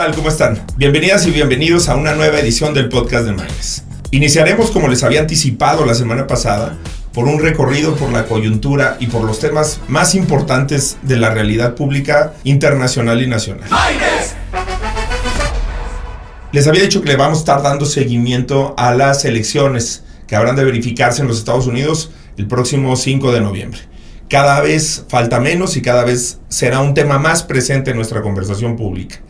tal? ¿Cómo están? Bienvenidas y bienvenidos a una nueva edición del podcast de Maynes. Iniciaremos, como les había anticipado la semana pasada, por un recorrido por la coyuntura y por los temas más importantes de la realidad pública internacional y nacional. ¡Maynes! Les había dicho que le vamos a estar dando seguimiento a las elecciones que habrán de verificarse en los Estados Unidos el próximo 5 de noviembre. Cada vez falta menos y cada vez será un tema más presente en nuestra conversación pública.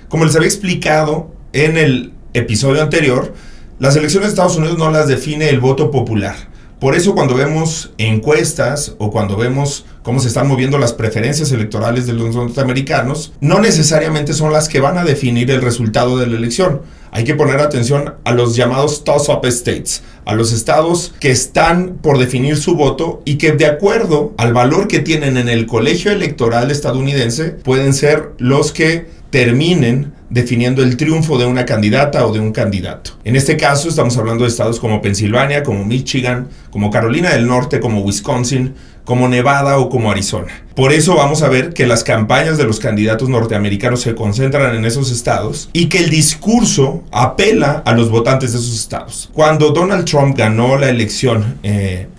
Como les había explicado en el episodio anterior, las elecciones de Estados Unidos no las define el voto popular. Por eso cuando vemos encuestas o cuando vemos cómo se están moviendo las preferencias electorales de los norteamericanos, no necesariamente son las que van a definir el resultado de la elección. Hay que poner atención a los llamados toss-up states, a los estados que están por definir su voto y que de acuerdo al valor que tienen en el colegio electoral estadounidense pueden ser los que terminen definiendo el triunfo de una candidata o de un candidato. En este caso estamos hablando de estados como Pensilvania, como Michigan, como Carolina del Norte, como Wisconsin, como Nevada o como Arizona. Por eso vamos a ver que las campañas de los candidatos norteamericanos se concentran en esos estados y que el discurso apela a los votantes de esos estados. Cuando Donald Trump ganó la elección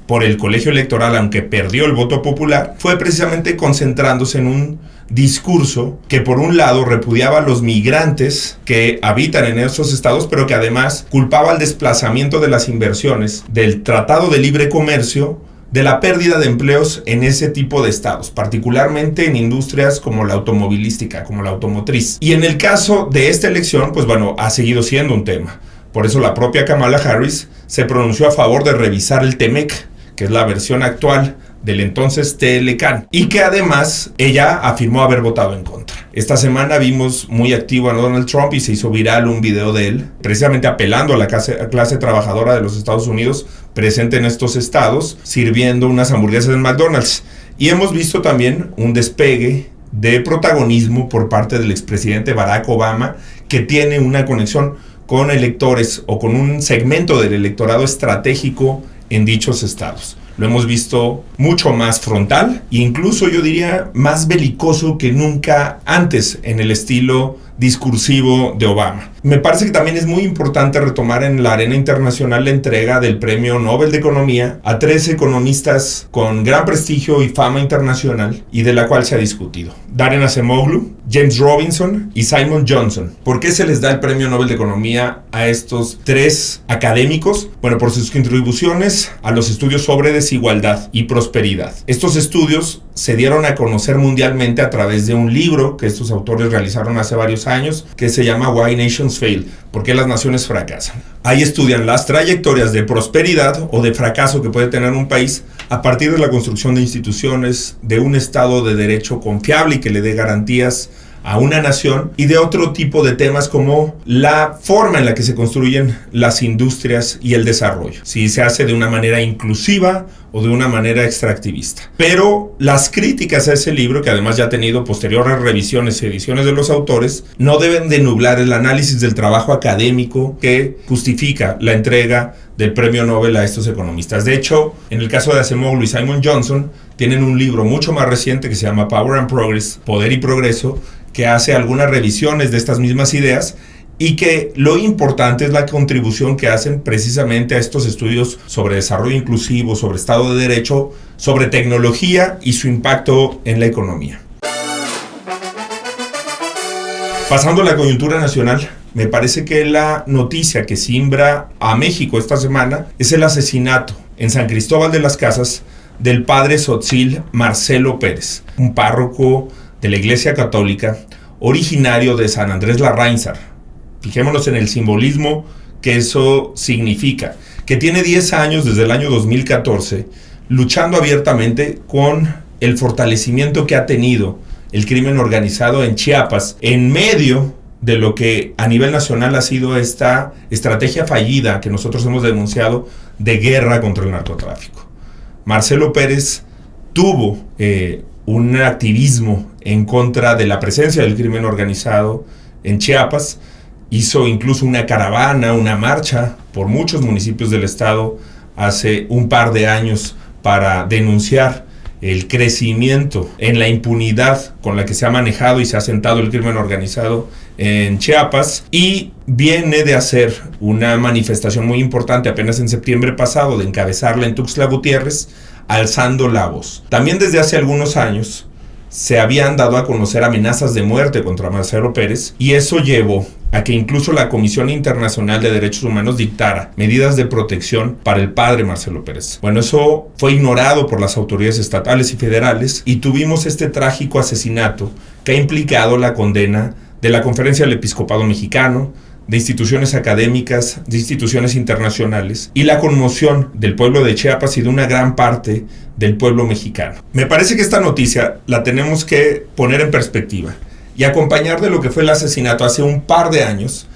por el colegio electoral, aunque perdió el voto popular, fue precisamente concentrándose en un discurso que por un lado repudiaba a los migrantes que habitan en esos estados, pero que además culpaba al desplazamiento de las inversiones del Tratado de Libre Comercio de la pérdida de empleos en ese tipo de estados, particularmente en industrias como la automovilística, como la automotriz. Y en el caso de esta elección, pues bueno, ha seguido siendo un tema. Por eso la propia Kamala Harris se pronunció a favor de revisar el TEMEC, que es la versión actual del entonces TLCAN, y que además ella afirmó haber votado en contra. Esta semana vimos muy activo a Donald Trump y se hizo viral un video de él, precisamente apelando a la clase trabajadora de los Estados Unidos presente en estos estados, sirviendo unas hamburguesas en McDonald's. Y hemos visto también un despegue de protagonismo por parte del expresidente Barack Obama, que tiene una conexión con electores o con un segmento del electorado estratégico en dichos estados. Lo hemos visto mucho más frontal e incluso yo diría más belicoso que nunca antes en el estilo discursivo de Obama. Me parece que también es muy importante retomar en la arena internacional la entrega del Premio Nobel de Economía a 3 economistas con gran prestigio y fama internacional y de la cual se ha discutido. Daron Acemoglu, James Robinson y Simon Johnson. ¿Por qué se les da el Premio Nobel de Economía a estos 3 académicos? Bueno, por sus contribuciones a los estudios sobre desigualdad y prosperidad. Estos estudios se dieron a conocer mundialmente a través de un libro que estos autores realizaron hace varios años, que se llama Why Nations Fail, ¿por qué las naciones fracasan? Ahí estudian las trayectorias de prosperidad o de fracaso que puede tener un país a partir de la construcción de instituciones, de un Estado de Derecho confiable y que le dé garantías a una nación, y de otro tipo de temas como la forma en la que se construyen las industrias y el desarrollo, si se hace de una manera inclusiva o de una manera extractivista. Pero las críticas a ese libro, que además ya ha tenido posteriores revisiones y ediciones de los autores, no deben de nublar el análisis del trabajo académico que justifica la entrega del premio Nobel a estos economistas. De hecho, en el caso de Acemoglu y Simon Johnson, tienen un libro mucho más reciente que se llama Power and Progress, Poder y Progreso, que hace algunas revisiones de estas mismas ideas y que lo importante es la contribución que hacen precisamente a estos estudios sobre desarrollo inclusivo, sobre Estado de Derecho, sobre tecnología y su impacto en la economía. Pasando a la coyuntura nacional, me parece que la noticia que simbra a México esta semana es el asesinato en San Cristóbal de las Casas del padre Tzotzil Marcelo Pérez, un párroco de la Iglesia Católica, originario de San Andrés Larráinzar. Fijémonos en el simbolismo que eso significa, que tiene 10 años desde el año 2014 luchando abiertamente con el fortalecimiento que ha tenido el crimen organizado en Chiapas, en medio de lo que a nivel nacional ha sido esta estrategia fallida que nosotros hemos denunciado de guerra contra el narcotráfico. Marcelo Pérez tuvo un activismo en contra de la presencia del crimen organizado en Chiapas, hizo incluso una caravana, una marcha por muchos municipios del estado hace un par de años para denunciar el crecimiento en la impunidad con la que se ha manejado y se ha sentado el crimen organizado en Chiapas, y viene de hacer una manifestación muy importante apenas en septiembre pasado, de encabezarla en Tuxtla Gutiérrez, alzando la voz. También desde hace algunos años se habían dado a conocer amenazas de muerte contra Marcelo Pérez, y eso llevó a que incluso la Comisión Internacional de Derechos Humanos dictara medidas de protección para el padre Marcelo Pérez. Bueno, eso fue ignorado por las autoridades estatales y federales, y tuvimos este trágico asesinato que ha implicado la condena de la Conferencia del Episcopado Mexicano, de instituciones académicas, de instituciones internacionales, y la conmoción del pueblo de Chiapas y de una gran parte del pueblo mexicano. Me parece que esta noticia la tenemos que poner en perspectiva y acompañar de lo que fue el asesinato hace un par de años,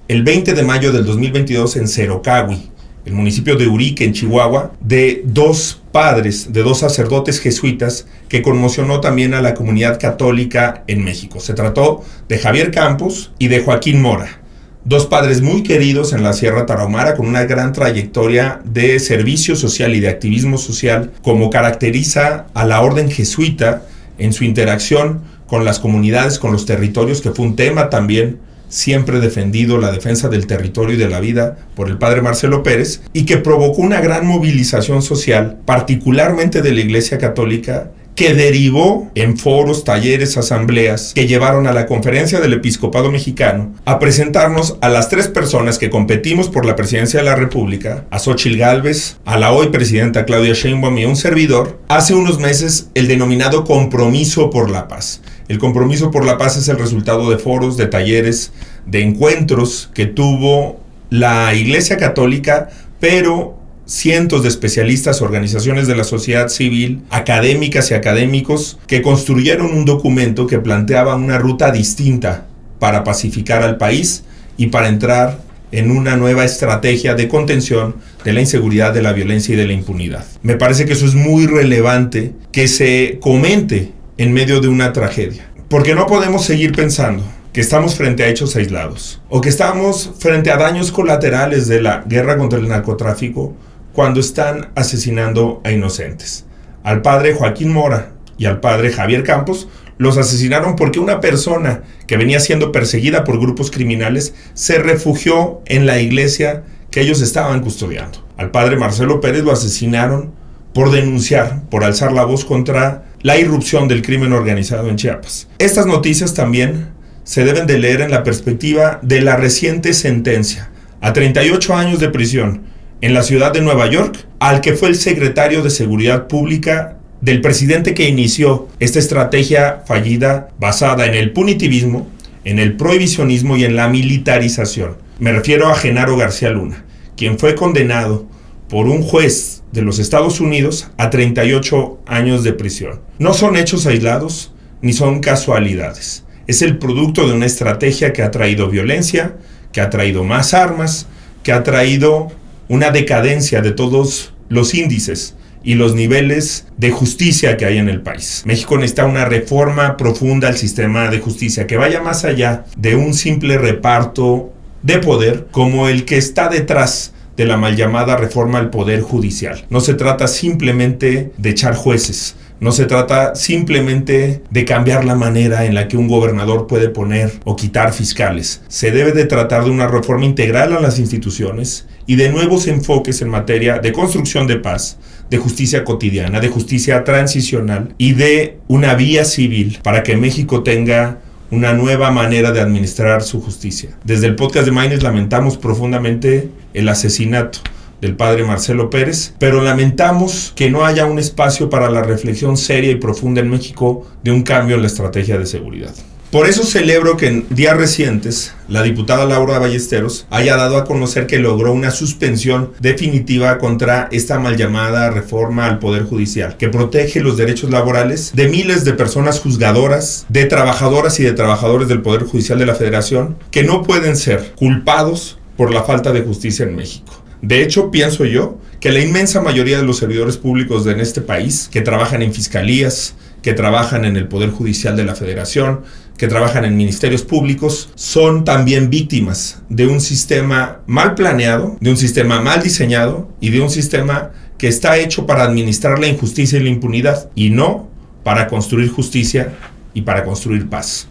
el 20 de mayo del 2022 en Cerocahui, el municipio de Urique, en Chihuahua, de dos padres, de dos sacerdotes jesuitas, que conmocionó también a la comunidad católica en México. Se trató de Javier Campos y de Joaquín Mora, dos padres muy queridos en la Sierra Tarahumara, con una gran trayectoria de servicio social y de activismo social, como caracteriza a la orden jesuita en su interacción con las comunidades, con los territorios, que fue un tema también siempre defendido, la defensa del territorio y de la vida por el padre Marcelo Pérez, y que provocó una gran movilización social, particularmente de la Iglesia Católica, que derivó en foros, talleres, asambleas, que llevaron a la Conferencia del Episcopado Mexicano a presentarnos a las tres personas que competimos por la presidencia de la República, a Xóchitl Gálvez, a la hoy presidenta Claudia Sheinbaum y a un servidor, hace unos meses, el denominado Compromiso por la Paz. El Compromiso por la Paz es el resultado de foros, de talleres, de encuentros que tuvo la Iglesia Católica, pero cientos de especialistas, organizaciones de la sociedad civil, académicas y académicos, que construyeron un documento que planteaba una ruta distinta para pacificar al país y para entrar en una nueva estrategia de contención de la inseguridad, de la violencia y de la impunidad. Me parece que eso es muy relevante que se comente en medio de una tragedia, porque no podemos seguir pensando que estamos frente a hechos aislados o que estamos frente a daños colaterales de la guerra contra el narcotráfico cuando están asesinando a inocentes. Al padre Joaquín Mora y al padre Javier Campos los asesinaron porque una persona que venía siendo perseguida por grupos criminales se refugió en la iglesia que ellos estaban custodiando. Al padre Marcelo Pérez lo asesinaron por denunciar, por alzar la voz contra la irrupción del crimen organizado en Chiapas. Estas noticias también se deben de leer en la perspectiva de la reciente sentencia a 38 años de prisión en la ciudad de Nueva York al que fue el secretario de Seguridad Pública del presidente que inició esta estrategia fallida basada en el punitivismo, en el prohibicionismo y en la militarización. Me refiero a Genaro García Luna, quien fue condenado por un juez de los Estados Unidos a 38 años de prisión. No son hechos aislados ni son casualidades. Es el producto de una estrategia que ha traído violencia, que ha traído más armas, que ha traído una decadencia de todos los índices y los niveles de justicia que hay en el país. México necesita una reforma profunda al sistema de justicia que vaya más allá de un simple reparto de poder como el que está detrás de la mal llamada reforma al Poder Judicial. No se trata simplemente de echar jueces, no se trata simplemente de cambiar la manera en la que un gobernador puede poner o quitar fiscales. Se debe de tratar de una reforma integral a las instituciones y de nuevos enfoques en materia de construcción de paz, de justicia cotidiana, de justicia transicional y de una vía civil para que México tenga una nueva manera de administrar su justicia. Desde el podcast de Maynes lamentamos profundamente el asesinato del padre Marcelo Pérez, pero lamentamos que no haya un espacio para la reflexión seria y profunda en México de un cambio en la estrategia de seguridad. Por eso celebro que en días recientes la diputada Laura Ballesteros haya dado a conocer que logró una suspensión definitiva contra esta mal llamada reforma al Poder Judicial, que protege los derechos laborales de miles de personas juzgadoras, de trabajadoras y de trabajadores del Poder Judicial de la Federación, que no pueden ser culpados por la falta de justicia en México. De hecho, pienso yo que la inmensa mayoría de los servidores públicos en este país, que trabajan en fiscalías, que trabajan en el Poder Judicial de la Federación, que trabajan en ministerios públicos, son también víctimas de un sistema mal planeado, de un sistema mal diseñado y de un sistema que está hecho para administrar la injusticia y la impunidad y no para construir justicia y para construir paz.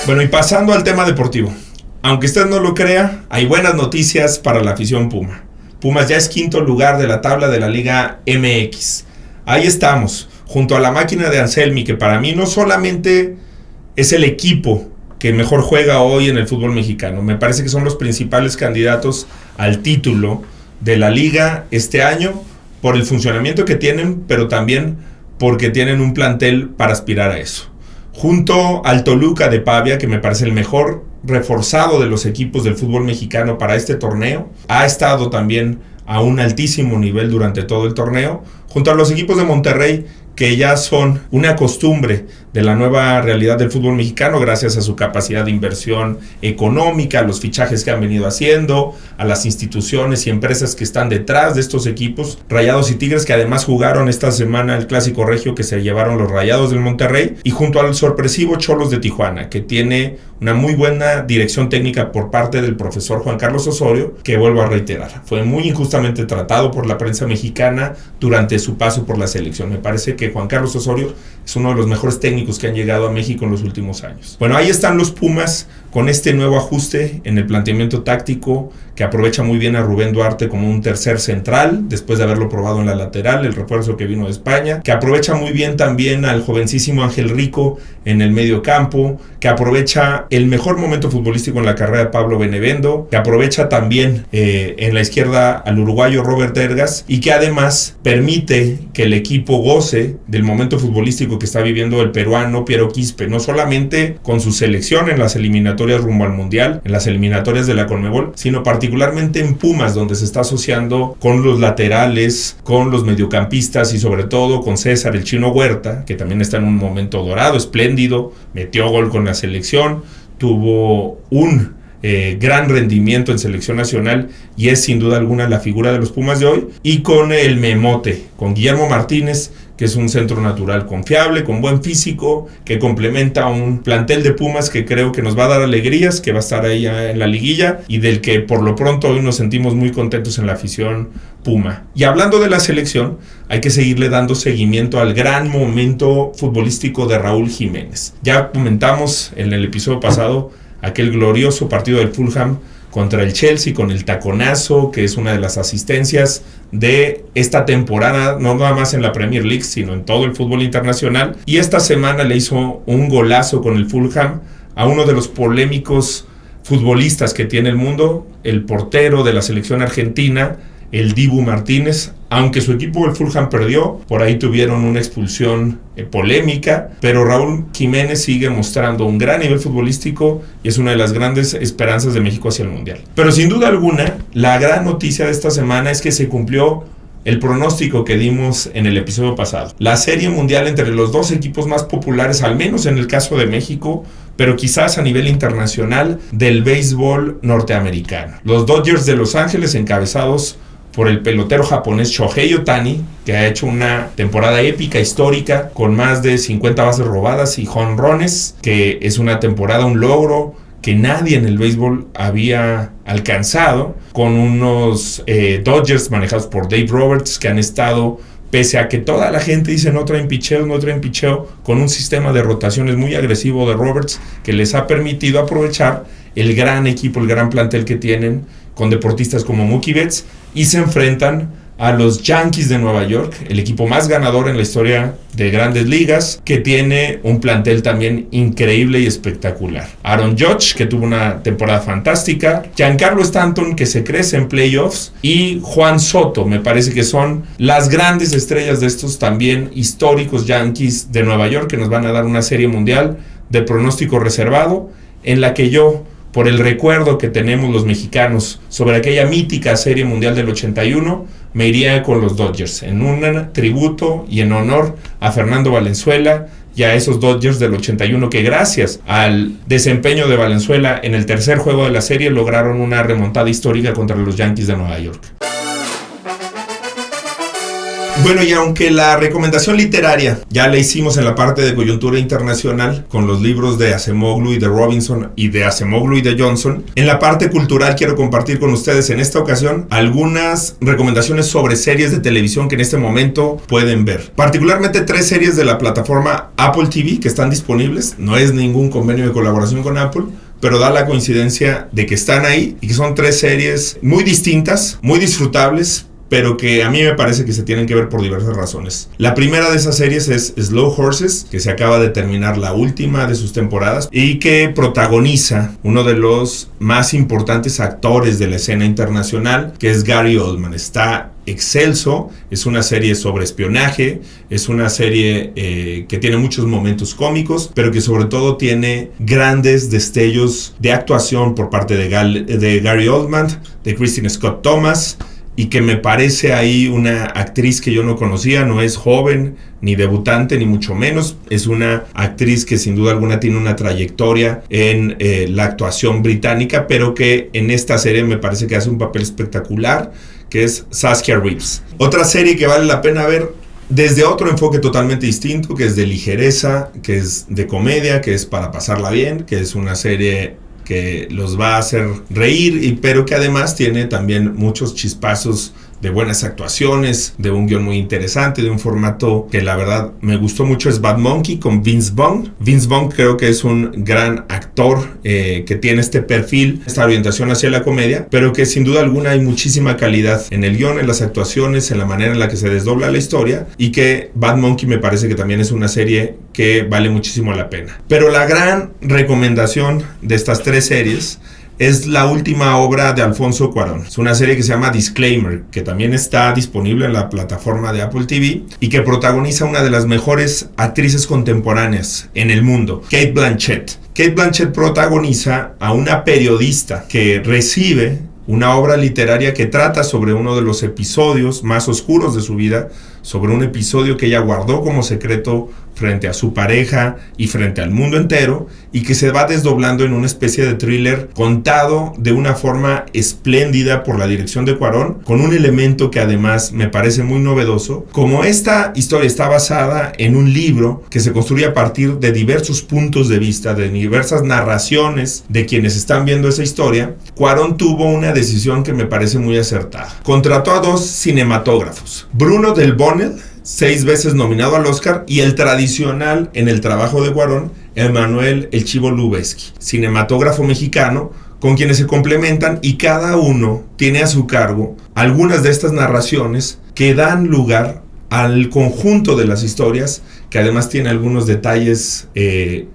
Bueno, y pasando al tema deportivo. Aunque usted no lo crea, hay buenas noticias para la afición Puma. Pumas ya es quinto lugar de la tabla de la Liga MX. Ahí estamos, junto a la máquina de Anselmi, que para mí no solamente es el equipo que mejor juega hoy en el fútbol mexicano. Me parece que son los principales candidatos al título de la liga este año por el funcionamiento que tienen, pero también porque tienen un plantel para aspirar a eso. Junto al Toluca de Pavia, que me parece el mejor reforzado de los equipos del fútbol mexicano para este torneo, ha estado también a un altísimo nivel durante todo el torneo, junto a los equipos de Monterrey, que ya son una costumbre de la nueva realidad del fútbol mexicano gracias a su capacidad de inversión económica, a los fichajes que han venido haciendo, a las instituciones y empresas que están detrás de estos equipos, Rayados y Tigres, que además jugaron esta semana el Clásico Regio que se llevaron los Rayados del Monterrey, y junto al sorpresivo Xolos de Tijuana, que tiene una muy buena dirección técnica por parte del profesor Juan Carlos Osorio, que vuelvo a reiterar, fue muy injustamente tratado por la prensa mexicana durante su paso por la selección. Me parece que Juan Carlos Osorio es uno de los mejores técnicos que han llegado a México en los últimos años. Bueno, ahí están los Pumas con este nuevo ajuste en el planteamiento táctico, que aprovecha muy bien a Rubén Duarte como un tercer central, después de haberlo probado en la lateral, el refuerzo que vino de España, que aprovecha muy bien también al jovencísimo Ángel Rico en el medio campo, que aprovecha el mejor momento futbolístico en la carrera de Pablo Benevendo, que aprovecha también en la izquierda al uruguayo Robert Ergas, y que además permite que el equipo goce del momento futbolístico que está viviendo el peruano Piero Quispe, no solamente con su selección en las eliminatorias rumbo al Mundial, en las eliminatorias de la Conmebol, sino particularmente en Pumas, donde se está asociando con los laterales, con los mediocampistas y sobre todo con César el Chino Huerta, que también está en un momento dorado, espléndido, metió gol con la selección, tuvo un gran rendimiento en selección nacional y es sin duda alguna la figura de los Pumas de hoy, y con el Memote, con Guillermo Martínez, que es un centro natural confiable, con buen físico, que complementa un plantel de Pumas que creo que nos va a dar alegrías, que va a estar ahí en la liguilla y del que por lo pronto hoy nos sentimos muy contentos en la afición Puma. Y hablando de la selección, hay que seguirle dando seguimiento al gran momento futbolístico de Raúl Jiménez. Ya comentamos en el episodio pasado aquel glorioso partido del Fulham contra el Chelsea con el taconazo, que es una de las asistencias de esta temporada, no nada más en la Premier League, sino en todo el fútbol internacional. Y esta semana le hizo un golazo con el Fulham a uno de los polémicos futbolistas que tiene el mundo, el portero de la selección argentina, el Dibu Martínez. Aunque su equipo, el Fulham, perdió, por ahí tuvieron una expulsión polémica, pero Raúl Jiménez sigue mostrando un gran nivel futbolístico y es una de las grandes esperanzas de México hacia el Mundial. Pero sin duda alguna, la gran noticia de esta semana es que se cumplió el pronóstico que dimos en el episodio pasado. La serie mundial entre los dos equipos más populares, al menos en el caso de México, pero quizás a nivel internacional, del béisbol norteamericano. Los Dodgers de Los Ángeles, encabezados por el pelotero japonés Shohei Ohtani, que ha hecho una temporada épica, histórica, con más de 50 bases robadas y jonrones, que es una temporada, un logro que nadie en el béisbol había alcanzado, con unos Dodgers manejados por Dave Roberts, que han estado, pese a que toda la gente dice no traen picheo, con un sistema de rotaciones muy agresivo de Roberts, que les ha permitido aprovechar el gran equipo, el gran plantel que tienen, con deportistas como Mookie Betts, y se enfrentan a los Yankees de Nueva York, el equipo más ganador en la historia de Grandes Ligas, que tiene un plantel también increíble y espectacular. Aaron Judge, que tuvo una temporada fantástica, Giancarlo Stanton, que se crece en playoffs, y Juan Soto. Me parece que son las grandes estrellas de estos también históricos Yankees de Nueva York, que nos van a dar una serie mundial de pronóstico reservado, en la que yo, por el recuerdo que tenemos los mexicanos sobre aquella mítica serie mundial del 81, me iría con los Dodgers, en un tributo y en honor a Fernando Valenzuela y a esos Dodgers del 81 que, gracias al desempeño de Valenzuela en el tercer juego de la serie, lograron una remontada histórica contra los Yankees de Nueva York. Bueno, y aunque la recomendación literaria ya la hicimos en la parte de coyuntura internacional con los libros de Acemoglu y de Robinson y de Acemoglu y de Johnson, en la parte cultural quiero compartir con ustedes en esta ocasión algunas recomendaciones sobre series de televisión que en este momento pueden ver. Particularmente 3 series de la plataforma Apple TV que están disponibles. No es ningún convenio de colaboración con Apple, pero da la coincidencia de que están ahí y que son 3 series muy distintas, muy disfrutables, pero que a mí me parece que se tienen que ver por diversas razones. La primera de esas series es Slow Horses, que se acaba de terminar la última de sus temporadas y que protagoniza uno de los más importantes actores de la escena internacional, que es Gary Oldman. Está excelso, es una serie sobre espionaje, es una serie que tiene muchos momentos cómicos, pero que sobre todo tiene grandes destellos de actuación por parte de Gary Oldman, de Kristen Scott Thomas, y que me parece ahí una actriz que yo no conocía. No es joven, ni debutante, ni mucho menos. Es una actriz que sin duda alguna tiene una trayectoria en la actuación británica, pero que en esta serie me parece que hace un papel espectacular, que es Saskia Reeves. Otra serie que vale la pena ver desde otro enfoque totalmente distinto, que es de ligereza, que es de comedia, que es para pasarla bien, que es una serie que los va a hacer reír, pero que además tiene también muchos chispazos de buenas actuaciones, de un guión muy interesante, de un formato que la verdad me gustó mucho. Es Bad Monkey con Vince Vaughn. Vince Vaughn creo que es un gran actor que tiene este perfil, esta orientación hacia la comedia, pero que sin duda alguna hay muchísima calidad en el guión, en las actuaciones, en la manera en la que se desdobla la historia, y que Bad Monkey me parece que también es una serie que vale muchísimo la pena. Pero la gran recomendación de estas 3 series es la última obra de Alfonso Cuarón. Es una serie que se llama Disclaimer, que también está disponible en la plataforma de Apple TV y que protagoniza una de las mejores actrices contemporáneas en el mundo, Cate Blanchett. Cate Blanchett protagoniza a una periodista que recibe una obra literaria que trata sobre uno de los episodios más oscuros de su vida, sobre un episodio que ella guardó como secreto frente a su pareja y frente al mundo entero, y que se va desdoblando en una especie de thriller contado de una forma espléndida por la dirección de Cuarón, con un elemento que además me parece muy novedoso. Como esta historia está basada en un libro que se construye a partir de diversos puntos de vista, de diversas narraciones de quienes están viendo esa historia, Cuarón tuvo una decisión que me parece muy acertada. Contrató a 2 cinematógrafos, Bruno Del Bonnell, 6 veces nominado al Oscar, y el tradicional en el trabajo de Cuarón, Emanuel El Chivo Lubezki, cinematógrafo mexicano, con quienes se complementan, y cada uno tiene a su cargo algunas de estas narraciones que dan lugar al conjunto de las historias, que además tiene algunos detalles,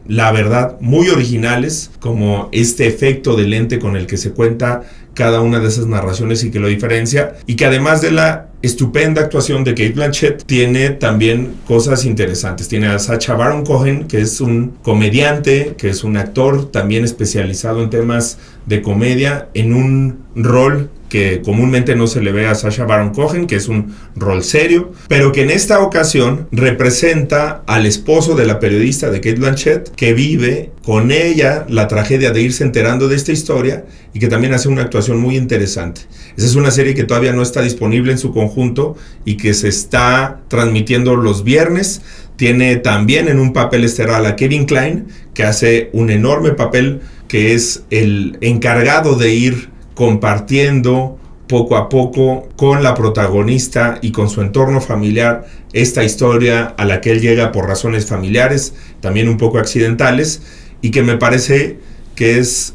la verdad, muy originales, como este efecto de lente con el que se cuenta cada una de esas narraciones y que lo diferencia, y que además de la estupenda actuación de Cate Blanchett, tiene también cosas interesantes. Tiene a Sacha Baron Cohen, que es un comediante, que es un actor también especializado en temas de comedia, en un rol que comúnmente no se le ve a Sacha Baron Cohen, que es un rol serio, pero que en esta ocasión representa al esposo de la periodista de Cate Blanchett, que vive con ella la tragedia de irse enterando de esta historia, y que también hace una actuación muy interesante. Esa es una serie que todavía no está disponible en su conjunto y que se está transmitiendo los viernes. Tiene también en un papel estelar a Kevin Kline, que hace un enorme papel, que es el encargado de ir compartiendo poco a poco con la protagonista y con su entorno familiar esta historia a la que él llega por razones familiares, también un poco accidentales, y que me parece que es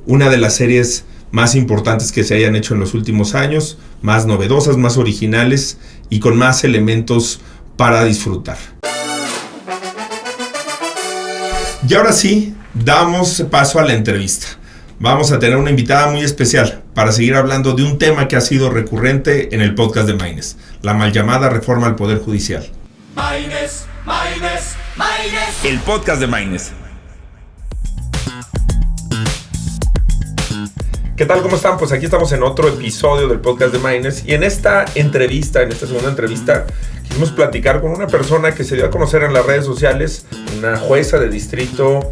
una de las series más importantes que se hayan hecho en los últimos años, más novedosas, más originales y con más elementos para disfrutar. Y ahora sí, damos paso a la entrevista. Vamos a tener una invitada muy especial para seguir hablando de un tema que ha sido recurrente en el podcast de Maynes, la mal llamada reforma al Poder Judicial. Maynes. El podcast de Maynes. ¿Qué tal? ¿Cómo están? Pues aquí estamos en otro episodio del podcast de Maynes, y en esta segunda entrevista, quisimos platicar con una persona que se dio a conocer en las redes sociales, una jueza de distrito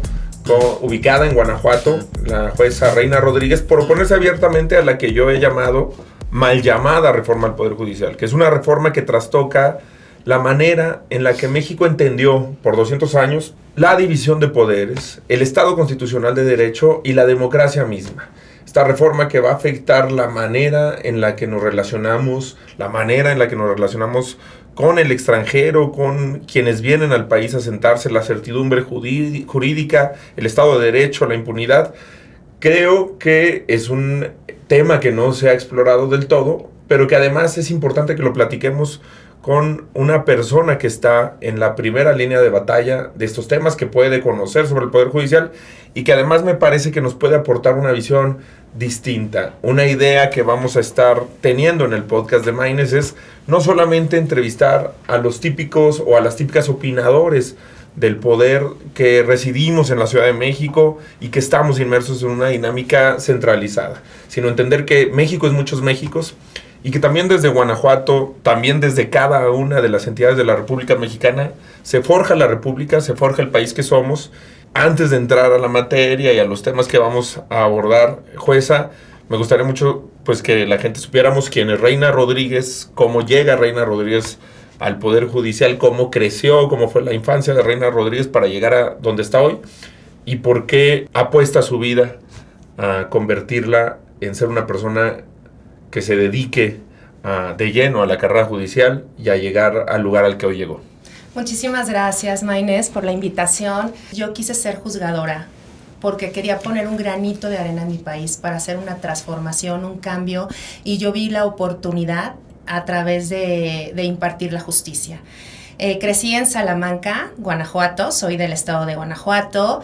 ubicada en Guanajuato, la jueza Reina Rodríguez, por oponerse abiertamente a la que yo he llamado mal llamada reforma al Poder Judicial, que es una reforma que trastoca la manera en la que México entendió por 200 años la división de poderes, el Estado constitucional de derecho y la democracia misma. Esta reforma que va a afectar la manera en la que nos relacionamos, con el extranjero, con quienes vienen al país a sentarse, la certidumbre jurídica, el Estado de Derecho, la impunidad. Creo que es un tema que no se ha explorado del todo, pero que además es importante que lo platiquemos con una persona que está en la primera línea de batalla de estos temas, que puede conocer sobre el Poder Judicial y que además me parece que nos puede aportar una visión distinta. Una idea que vamos a estar teniendo en el podcast de Maynes es no solamente entrevistar a los típicos o a las típicas opinadores del poder que residimos en la Ciudad de México y que estamos inmersos en una dinámica centralizada, sino entender que México es muchos Méxicos y que también desde Guanajuato, también desde cada una de las entidades de la República Mexicana, se forja la República, se forja el país que somos. Antes de entrar a la materia y a los temas que vamos a abordar, jueza, me gustaría mucho pues que la gente supiéramos quién es Reina Rodríguez, cómo llega Reina Rodríguez al Poder Judicial, cómo creció, cómo fue la infancia de Reina Rodríguez para llegar a donde está hoy y por qué apuesta su vida a convertirla en ser una persona que se dedique de lleno a la carrera judicial y a llegar al lugar al que hoy llegó. Muchísimas gracias, Maynes, por la invitación. Yo quise ser juzgadora porque quería poner un granito de arena en mi país para hacer una transformación, un cambio, y yo vi la oportunidad a través de impartir la justicia. Crecí en Salamanca, Guanajuato, soy del estado de Guanajuato,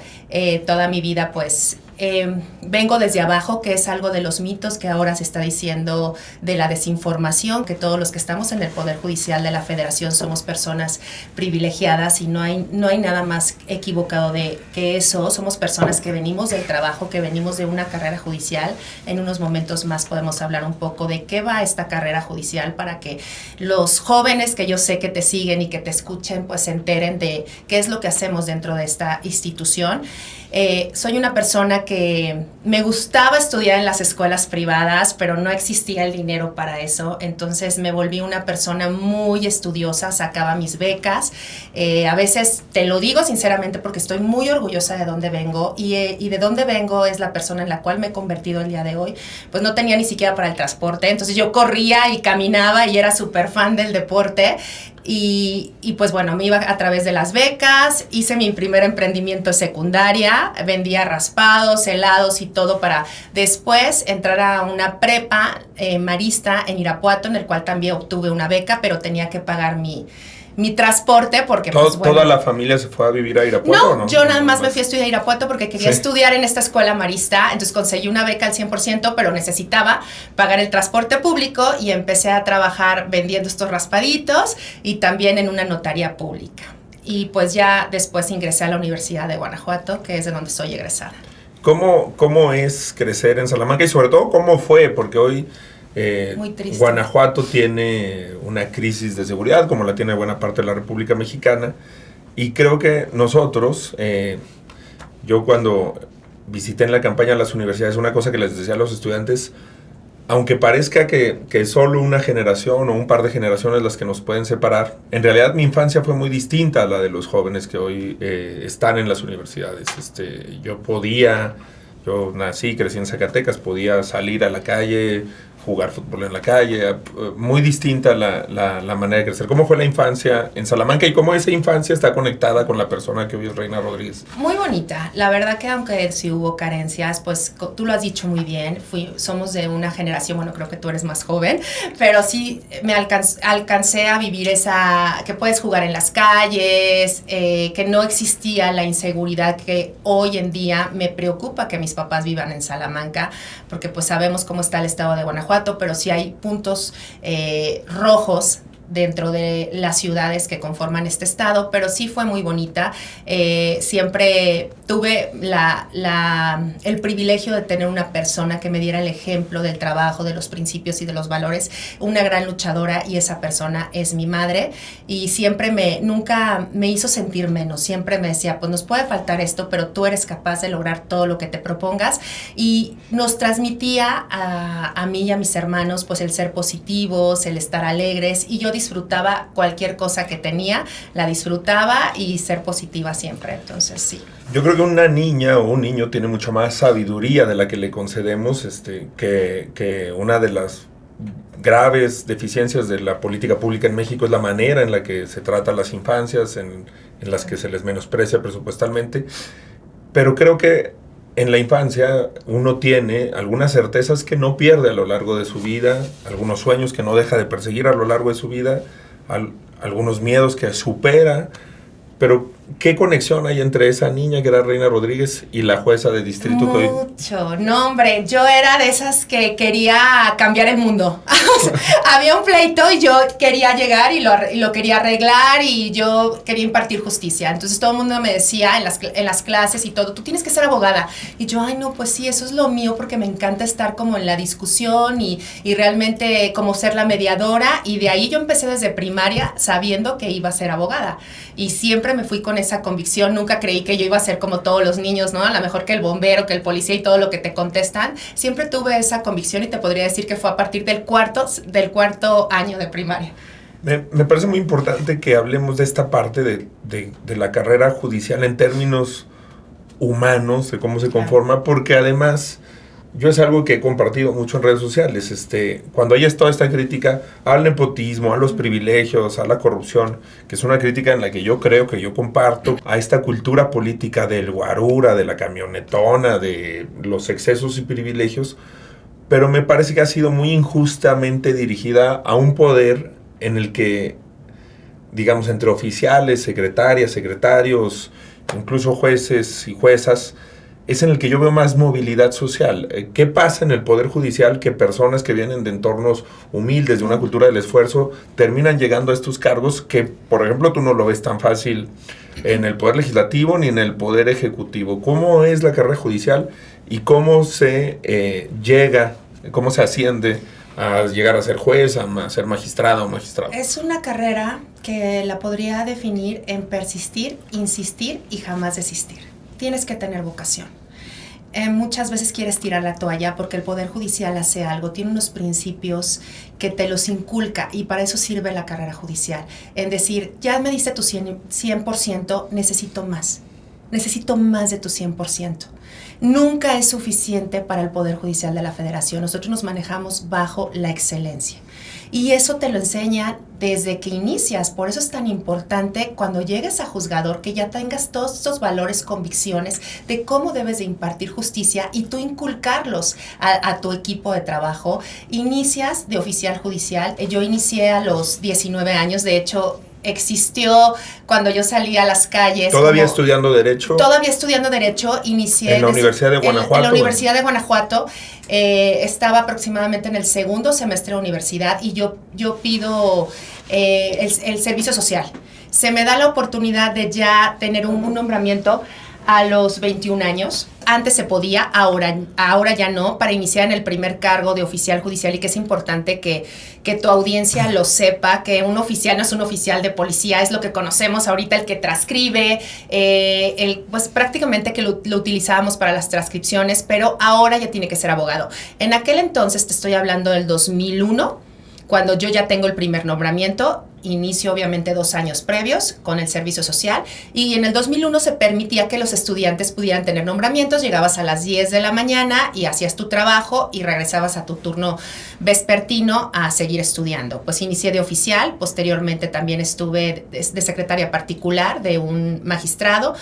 toda mi vida pues vengo desde abajo, que es algo de los mitos que ahora se está diciendo de la desinformación, que todos los que estamos en el Poder Judicial de la Federación somos personas privilegiadas y no hay nada más equivocado que eso. Somos personas que venimos del trabajo, que venimos de una carrera judicial. En unos momentos más podemos hablar un poco de qué va esta carrera judicial para que los jóvenes que yo sé que te siguen y que te escuchen pues se enteren de qué es lo que hacemos dentro de esta institución. Soy una persona que me gustaba estudiar en las escuelas privadas, pero no existía el dinero para eso. Entonces me volví una persona muy estudiosa, sacaba mis becas. A veces te lo digo sinceramente porque estoy muy orgullosa de dónde vengo y de dónde vengo es la persona en la cual me he convertido el día de hoy. Pues no tenía ni siquiera para el transporte, entonces yo corría y caminaba y era súper fan del deporte. Y pues bueno, me iba a través de las becas, hice mi primer emprendimiento en secundaria, vendía raspados, helados y todo para después entrar a una prepa marista en Irapuato, en el cual también obtuve una beca, pero tenía que pagar mi transporte porque pues bueno. ¿Toda la familia se fue a vivir a Irapuato? No, yo nada más me fui a estudiar a Irapuato porque quería estudiar en esta escuela marista, entonces conseguí una beca al 100%, pero necesitaba pagar el transporte público y empecé a trabajar vendiendo estos raspaditos y también en una notaría pública. Y pues ya después ingresé a la Universidad de Guanajuato, que es de donde soy egresada. ¿Cómo es crecer en Salamanca y sobre todo cómo fue? Porque hoy Guanajuato tiene una crisis de seguridad, como la tiene buena parte de la República Mexicana, y creo que nosotros, yo cuando visité en la campaña las universidades, una cosa que les decía a los estudiantes, aunque parezca que solo una generación o un par de generaciones las que nos pueden separar, en realidad mi infancia fue muy distinta a la de los jóvenes que hoy están en las universidades. Yo nací, crecí en Zacatecas, podía salir a la calle, jugar fútbol en la calle, muy distinta la manera de crecer. ¿Cómo fue la infancia en Salamanca y cómo esa infancia está conectada con la persona que hoy es Reina Rodríguez? Muy bonita. La verdad que aunque sí hubo carencias, pues tú lo has dicho muy bien, somos de una generación, bueno, creo que tú eres más joven, pero sí me alcancé a vivir esa, que puedes jugar en las calles, que no existía la inseguridad que hoy en día me preocupa que mis papás vivan en Salamanca, porque pues sabemos cómo está el estado de Guanajuato, pero sí hay puntos rojos dentro de las ciudades que conforman este estado, pero sí fue muy bonita. Siempre tuve el privilegio de tener una persona que me diera el ejemplo del trabajo, de los principios y de los valores, una gran luchadora, y esa persona es mi madre, y nunca me hizo sentir menos, siempre me decía, pues nos puede faltar esto, pero tú eres capaz de lograr todo lo que te propongas, y nos transmitía a mí y a mis hermanos pues el ser positivos, el estar alegres, y yo disfrutaba cualquier cosa que tenía, la disfrutaba, y ser positiva siempre. Entonces sí. Yo creo que una niña o un niño tiene mucha más sabiduría de la que le concedemos, que una de las graves deficiencias de la política pública en México es la manera en la que se trata a las infancias, en las que se les menosprecia presupuestalmente. Pero creo que en la infancia uno tiene algunas certezas que no pierde a lo largo de su vida, algunos sueños que no deja de perseguir a lo largo de su vida, algunos miedos que supera. Pero, ¿qué conexión hay entre esa niña que era Reina Rodríguez y la jueza de distrito? Mucho. No, hombre, yo era de esas que quería cambiar el mundo. Había un pleito y yo quería llegar y lo quería arreglar, y yo quería impartir justicia. Entonces todo el mundo me decía en las clases y todo, tú tienes que ser abogada. Y yo, ay no, pues sí, eso es lo mío, porque me encanta estar como en la discusión y realmente como ser la mediadora. Y de ahí yo empecé desde primaria sabiendo que iba a ser abogada. Y siempre me fui con esa convicción, nunca creí que yo iba a ser como todos los niños, ¿no? A lo mejor que el bombero, que el policía y todo lo que te contestan. Siempre tuve esa convicción, y te podría decir que fue a partir del cuarto año de primaria. Me parece muy importante que hablemos de esta parte de la carrera judicial en términos humanos, de cómo se conforma, porque además yo es algo que he compartido mucho en redes sociales. Cuando hay toda esta crítica al nepotismo, a los privilegios, a la corrupción, que es una crítica en la que yo creo que yo comparto, a esta cultura política del guarura, de la camionetona, de los excesos y privilegios, pero me parece que ha sido muy injustamente dirigida a un poder en el que, digamos, entre oficiales, secretarias, secretarios, incluso jueces y juezas, es en el que yo veo más movilidad social. ¿Qué pasa en el Poder Judicial que personas que vienen de entornos humildes, de una cultura del esfuerzo, terminan llegando a estos cargos que, por ejemplo, tú no lo ves tan fácil en el Poder Legislativo ni en el Poder Ejecutivo? ¿Cómo es la carrera judicial y cómo se cómo se asciende a llegar a ser juez, a ser magistrada o magistrado? Es una carrera que la podría definir en persistir, insistir y jamás desistir. Tienes que tener vocación. Muchas veces quieres tirar la toalla porque el Poder Judicial hace algo, tiene unos principios que te los inculca, y para eso sirve la carrera judicial. En decir, ya me diste tu 100%, necesito más de tu 100%. Nunca es suficiente para el Poder Judicial de la Federación. Nosotros nos manejamos bajo la excelencia. Y eso te lo enseñan desde que inicias. Por eso es tan importante cuando llegues a juzgador que ya tengas todos estos valores, convicciones de cómo debes de impartir justicia, y tú inculcarlos a tu equipo de trabajo. Inicias de oficial judicial. Yo inicié a los 19 años. De hecho, existió cuando yo salí a las calles. ¿Todavía estudiando Derecho? Todavía estudiando Derecho, inicié... ¿En la Universidad de Guanajuato? En la Universidad de Guanajuato. Estaba aproximadamente en el segundo semestre de universidad, y yo pido el servicio social. Se me da la oportunidad de ya tener un nombramiento a los 21 años. Antes se podía, ahora ya no, para iniciar en el primer cargo de oficial judicial, y que es importante que tu audiencia lo sepa, que un oficial no es un oficial de policía, es lo que conocemos ahorita, el que transcribe, pues prácticamente que lo utilizábamos para las transcripciones, pero ahora ya tiene que ser abogado. En aquel entonces, te estoy hablando del 2001, cuando yo ya tengo el primer nombramiento, inicio obviamente 2 años previos con el servicio social, y en el 2001 se permitía que los estudiantes pudieran tener nombramientos. Llegabas a las 10 de la mañana y hacías tu trabajo y regresabas a tu turno vespertino a seguir estudiando. Pues inicié de oficial, posteriormente también estuve de secretaria particular de un magistrado,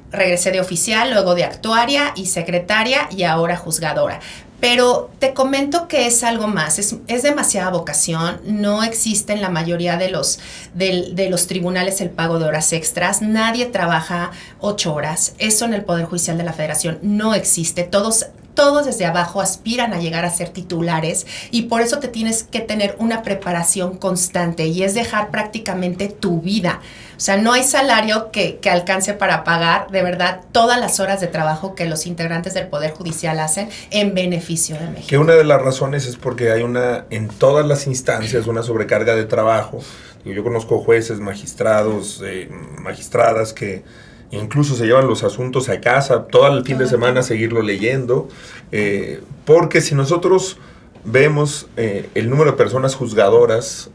regresé de oficial, luego de actuaria y secretaria, y ahora juzgadora. Pero te comento que es algo más, es demasiada vocación. No existe en la mayoría de los tribunales el pago de horas extras. Nadie trabaja 8 horas. Eso en el Poder Judicial de la Federación no existe. Todos todos desde abajo aspiran a llegar a ser titulares y por eso te tienes que tener una preparación constante y es dejar prácticamente tu vida. O sea, no hay salario que alcance para pagar, de verdad, todas las horas de trabajo que los integrantes del Poder Judicial hacen en beneficio de México. Que una de las razones es porque hay en todas las instancias, una sobrecarga de trabajo. Yo conozco jueces, magistrados, magistradas que incluso se llevan los asuntos a casa, todo el fin de semana seguirlo leyendo, porque si nosotros vemos el número de personas juzgadoras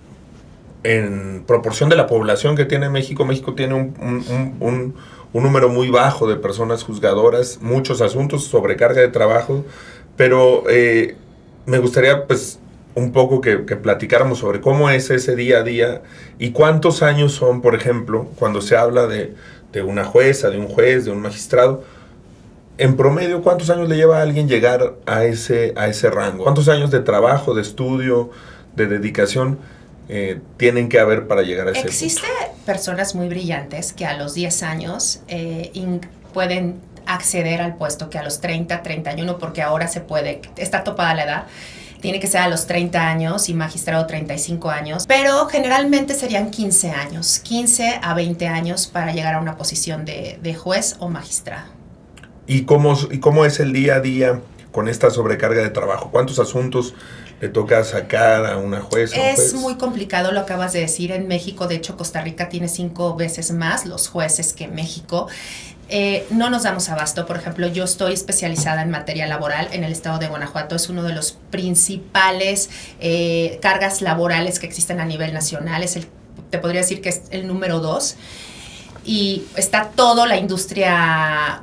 en proporción de la población que tiene México, México tiene un número muy bajo de personas juzgadoras, muchos asuntos, sobrecarga de trabajo, pero me gustaría pues un poco que platicáramos sobre cómo es ese día a día y cuántos años son, por ejemplo, cuando se habla de una jueza, de un juez, de un magistrado. En promedio, ¿cuántos años le lleva a alguien llegar a ese rango? ¿Cuántos años de trabajo, de estudio, de dedicación tienen que haber para llegar a ese punto? Existen personas muy brillantes que a los 10 años pueden acceder al puesto que a los 30, 31, porque ahora se puede, está topada la edad. Tiene que ser a los 30 años y magistrado 35 años, pero generalmente serían 15 años, 15 a 20 años para llegar a una posición de juez o magistrado. ¿Y cómo es el día a día con esta sobrecarga de trabajo? ¿Cuántos asuntos le toca sacar a una jueza? Es muy complicado, lo acabas de decir. En México, de hecho, Costa Rica tiene 5 veces más los jueces que México. No nos damos abasto. Por ejemplo, yo estoy especializada en materia laboral en el estado de Guanajuato. Es uno de los principales cargas laborales que existen a nivel nacional. Te podría decir que es el número 2. Y está toda la industria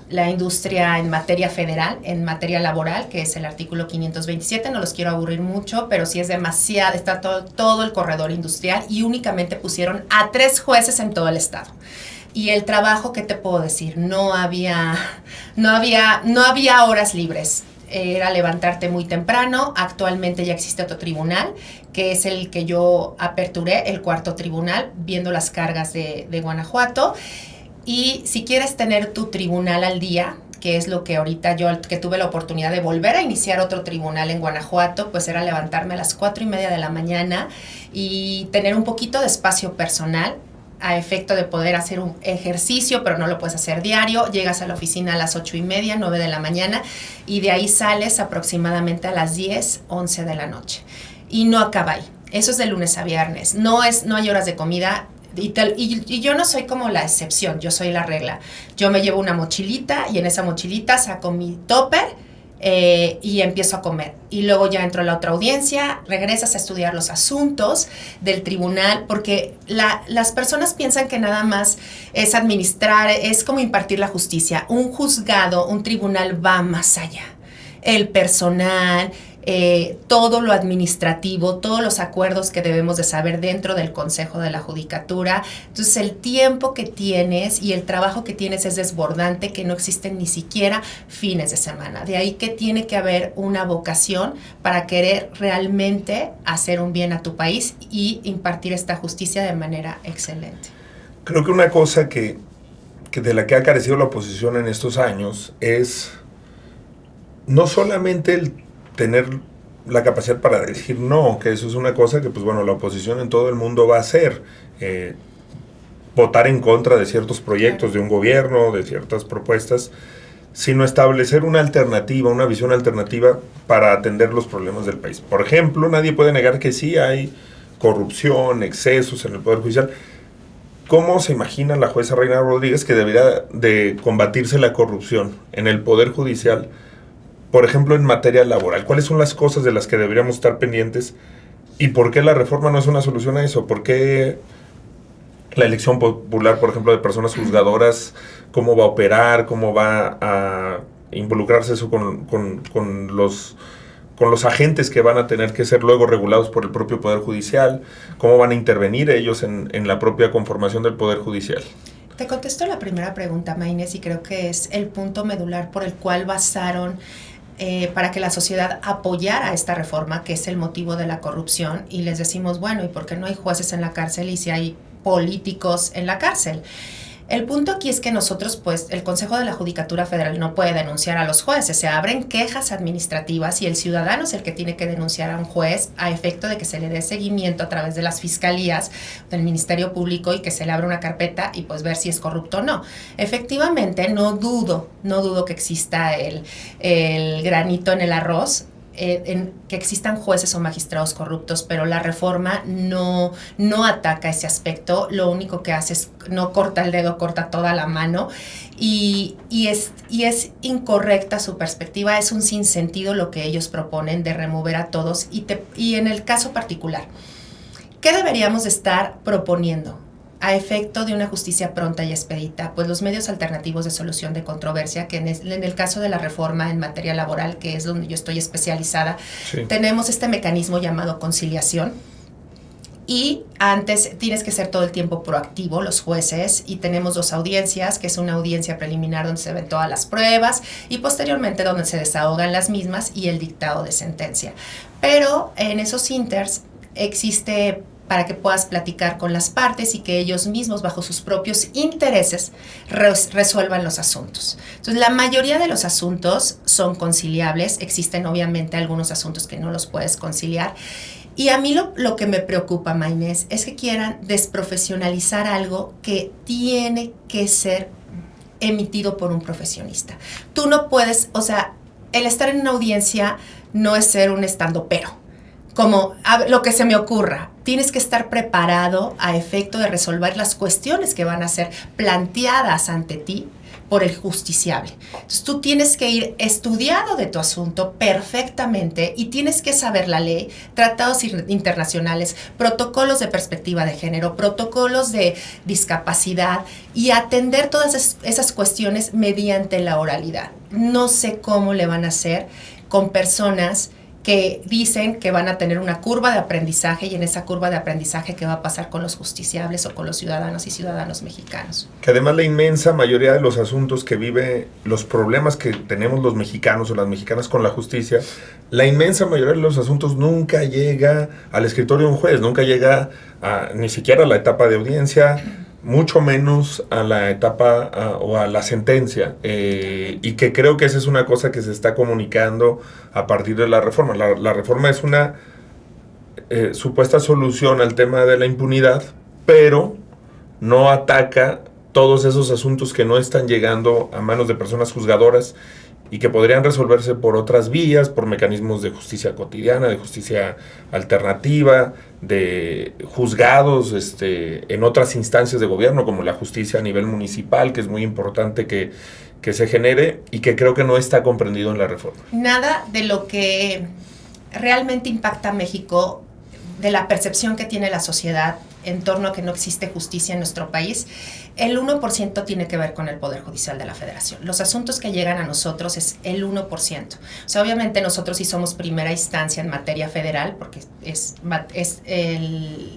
en materia federal, en materia laboral, que es el artículo 527. No los quiero aburrir mucho, pero sí es demasiado. Está todo el corredor industrial y únicamente pusieron a 3 jueces en todo el estado. Y el trabajo, ¿qué te puedo decir? No había horas libres. Era levantarte muy temprano. Actualmente ya existe otro tribunal, que es el que yo aperturé, el 4º tribunal, viendo las cargas de Guanajuato. Y si quieres tener tu tribunal al día, que es lo que ahorita yo, que tuve la oportunidad de volver a iniciar otro tribunal en Guanajuato, pues era levantarme a las 4:30 de la mañana y tener un poquito de espacio personal, a efecto de poder hacer un ejercicio, pero no lo puedes hacer diario. Llegas a la oficina a las 8:30, 9 de la mañana, y de ahí sales aproximadamente a las 10, 11 de la noche. Y no acaba ahí. Eso es de lunes a viernes. No hay horas de comida. Y yo no soy como la excepción, yo soy la regla. Yo me llevo una mochilita y en esa mochilita saco mi tupper y empiezo a comer. Y luego ya entro a la otra audiencia, regresas a estudiar los asuntos del tribunal, porque las personas piensan que nada más es administrar, es como impartir la justicia. Un juzgado, un tribunal va más allá. El personal, todo lo administrativo, todos los acuerdos que debemos de saber dentro del Consejo de la Judicatura. Entonces el tiempo que tienes y el trabajo que tienes es desbordante, que no existen ni siquiera fines de semana. De ahí que tiene que haber una vocación para querer realmente hacer un bien a tu país y impartir esta justicia de manera excelente. Creo que una cosa que de la que ha carecido la oposición en estos años es no solamente el tener la capacidad para decir no, que eso es una cosa que pues bueno, la oposición en todo el mundo va a hacer, votar en contra de ciertos proyectos de un gobierno, de ciertas propuestas, sino establecer una alternativa, una visión alternativa para atender los problemas del país. Por ejemplo, nadie puede negar que sí hay corrupción, excesos en el Poder Judicial. ¿Cómo se imagina la jueza Reina Rodríguez que debería de combatirse la corrupción en el Poder Judicial? Por ejemplo, en materia laboral, ¿cuáles son las cosas de las que deberíamos estar pendientes? ¿Y por qué la reforma no es una solución a eso? ¿Por qué la elección popular, por ejemplo, de personas juzgadoras, cómo va a operar, cómo va a involucrarse eso con los agentes que van a tener que ser luego regulados por el propio Poder Judicial? ¿Cómo van a intervenir ellos en la propia conformación del Poder Judicial? Te contesto la primera pregunta, Maynes, y creo que es el punto medular por el cual basaron para que la sociedad apoyara esta reforma, que es el motivo de la corrupción. Y les decimos, bueno, ¿y por qué no hay jueces en la cárcel y si hay políticos en la cárcel? El punto aquí es que nosotros, pues, el Consejo de la Judicatura Federal no puede denunciar a los jueces. Se abren quejas administrativas y el ciudadano es el que tiene que denunciar a un juez a efecto de que se le dé seguimiento a través de las fiscalías del Ministerio Público y que se le abra una carpeta y pues ver si es corrupto o no. Efectivamente, no dudo que exista el granito en el arroz, en que existan jueces o magistrados corruptos, pero la reforma no ataca ese aspecto. Lo único que hace es no corta el dedo, corta toda la mano, y es incorrecta su perspectiva. Es un sinsentido lo que ellos proponen de remover a todos. Y en el caso particular, ¿qué deberíamos de estar proponiendo a efecto de una justicia pronta y expedita? Pues los medios alternativos de solución de controversia, que en el caso de la reforma en materia laboral, que es donde yo estoy especializada, sí, tenemos este mecanismo llamado conciliación. Y antes tienes que ser todo el tiempo proactivo los jueces, y tenemos 2 audiencias, que es una audiencia preliminar donde se ven todas las pruebas y posteriormente donde se desahogan las mismas y el dictado de sentencia. Pero en esos inters existe para que puedas platicar con las partes y que ellos mismos, bajo sus propios intereses, resuelvan los asuntos. Entonces, la mayoría de los asuntos son conciliables. Existen, obviamente, algunos asuntos que no los puedes conciliar. Y a mí lo que me preocupa, Maynés, es que quieran desprofesionalizar algo que tiene que ser emitido por un profesionista. Tú no puedes, o sea, el estar en una audiencia no es ser un estandopero, como lo que se me ocurra. Tienes que estar preparado a efecto de resolver las cuestiones que van a ser planteadas ante ti por el justiciable. Entonces tú tienes que ir estudiado de tu asunto perfectamente y tienes que saber la ley, tratados internacionales, protocolos de perspectiva de género, protocolos de discapacidad, y atender todas esas cuestiones mediante la oralidad. No sé cómo le van a hacer con personas que dicen que van a tener una curva de aprendizaje, y en esa curva de aprendizaje, ¿qué va a pasar con los justiciables o con los ciudadanos y ciudadanos mexicanos? Que además la inmensa mayoría de los asuntos que vive, los problemas que tenemos los mexicanos o las mexicanas con la justicia, la inmensa mayoría de los asuntos nunca llega al escritorio de un juez, nunca llega ni siquiera a la etapa de audiencia, mucho menos a la etapa o a la sentencia, y que creo que esa es una cosa que se está comunicando a partir de la reforma. La reforma es una supuesta solución al tema de la impunidad, pero no ataca todos esos asuntos que no están llegando a manos de personas juzgadoras y que podrían resolverse por otras vías, por mecanismos de justicia cotidiana, de justicia alternativa, de juzgados en otras instancias de gobierno, como la justicia a nivel municipal, que es muy importante que se genere y que creo que no está comprendido en la reforma. Nada de lo que realmente impacta a México, de la percepción que tiene la sociedad en torno a que no existe justicia en nuestro país, el 1% tiene que ver con el Poder Judicial de la Federación. Los asuntos que llegan a nosotros es el 1%. O sea, obviamente nosotros sí somos primera instancia en materia federal, porque es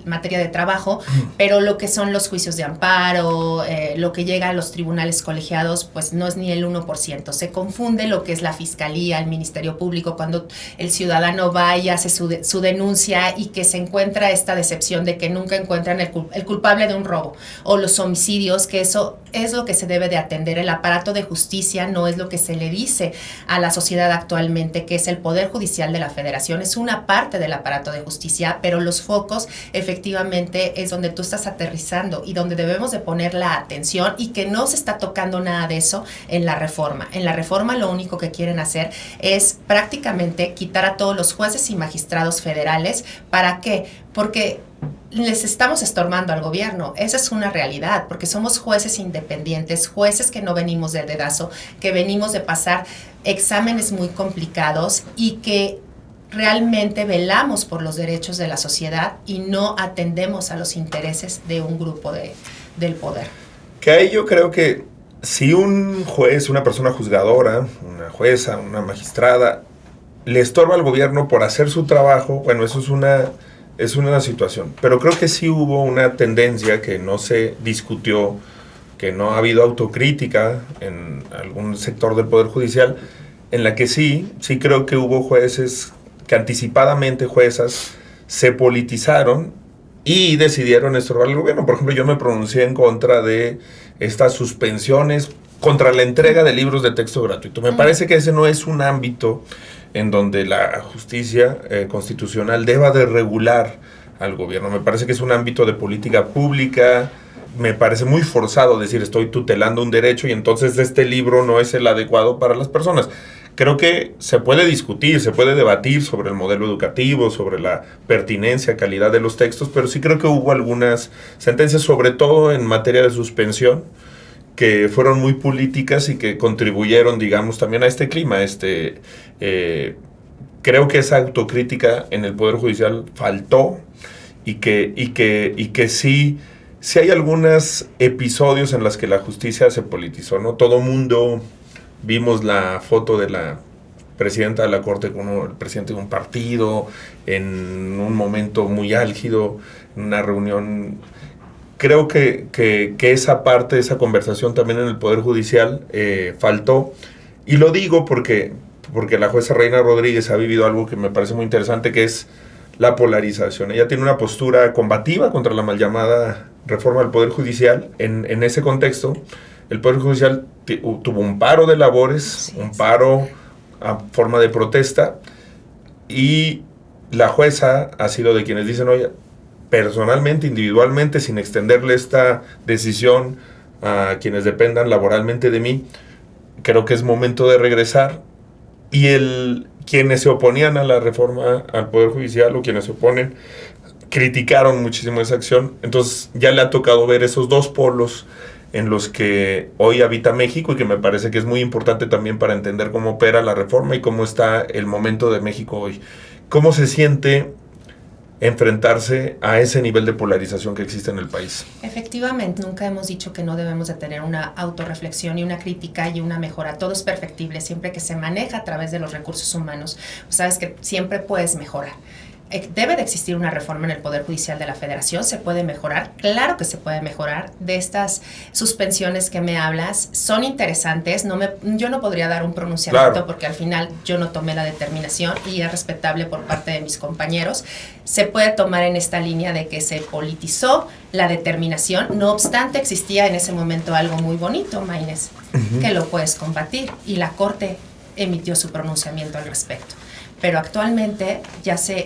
materia de trabajo, pero lo que son los juicios de amparo, lo que llega a los tribunales colegiados, pues no es ni el 1%. Se confunde lo que es la Fiscalía, el Ministerio Público, cuando el ciudadano va y hace su denuncia y que se encuentra esta decepción de que nunca encuentran el culpable de un robo o los homicidios, que eso es lo que se debe de atender. El aparato de justicia no es lo que se le dice a la sociedad actualmente, que es el Poder Judicial de la Federación. Es una parte del aparato de justicia, pero los focos efectivamente es donde tú estás aterrizando y donde debemos de poner la atención, y que no se está tocando nada de eso en la reforma. En la reforma lo único que quieren hacer es prácticamente quitar a todos los jueces y magistrados federales. ¿Para qué? Porque les estamos estorbando al gobierno. Esa es una realidad, porque somos jueces independientes, jueces que no venimos del dedazo, que venimos de pasar exámenes muy complicados y que realmente velamos por los derechos de la sociedad y no atendemos a los intereses de un grupo del poder. Que ahí yo creo que si un juez, una persona juzgadora, una jueza, una magistrada, le estorba al gobierno por hacer su trabajo, bueno, eso es una situación. Pero creo que sí hubo una tendencia que no se discutió, que no ha habido autocrítica en algún sector del Poder Judicial, en la que sí creo que hubo jueces que anticipadamente, juezas, se politizaron y decidieron estorbar el gobierno. Por ejemplo, yo me pronuncié en contra de estas suspensiones, contra la entrega de libros de texto gratuito. Me parece que ese no es un ámbito en donde la justicia constitucional deba de regular al gobierno. Me parece que es un ámbito de política pública. Me parece muy forzado decir estoy tutelando un derecho y entonces este libro no es el adecuado para las personas. Creo que se puede discutir, se puede debatir sobre el modelo educativo, sobre la pertinencia, calidad de los textos, pero sí creo que hubo algunas sentencias, sobre todo en materia de suspensión, que fueron muy políticas y que contribuyeron, digamos, también a este clima. Creo que esa autocrítica en el Poder Judicial faltó y que sí hay algunos episodios en los que la justicia se politizó, ¿no? Todo mundo vimos la foto de la presidenta de la Corte con el presidente de un partido en un momento muy álgido, en una reunión. Creo que esa parte, esa conversación también en el Poder Judicial faltó. Y lo digo porque la jueza Reina Rodríguez ha vivido algo que me parece muy interesante, que es la polarización. Ella tiene una postura combativa contra la mal llamada reforma del Poder Judicial. En ese contexto, el Poder Judicial tuvo un paro de labores, un paro a forma de protesta, y la jueza ha sido de quienes dicen, oye, personalmente, individualmente, sin extenderle esta decisión a quienes dependan laboralmente de mí, creo que es momento de regresar. Y quienes se oponían a la reforma al Poder Judicial o quienes se oponen criticaron muchísimo esa acción. Entonces ya le ha tocado ver esos dos polos en los que hoy habita México, y que me parece que es muy importante también para entender cómo opera la reforma y cómo está el momento de México hoy. ¿Cómo se siente enfrentarse a ese nivel de polarización que existe en el país? Efectivamente, nunca hemos dicho que no debemos de tener una autorreflexión y una crítica y una mejora. Todo es perfectible siempre que se maneja a través de los recursos humanos. Pues sabes que siempre puedes mejorar. Debe de existir una reforma en el Poder Judicial de la Federación. ¿Se puede mejorar? Claro que se puede mejorar. De estas suspensiones que me hablas, son interesantes. Yo no podría dar un pronunciamiento, claro, porque al final yo no tomé la determinación y es respetable por parte de mis compañeros. Se puede tomar en esta línea de que se politizó la determinación. No obstante, existía en ese momento algo muy bonito, Maynes, que lo puedes combatir, y la Corte emitió su pronunciamiento al respecto. Pero actualmente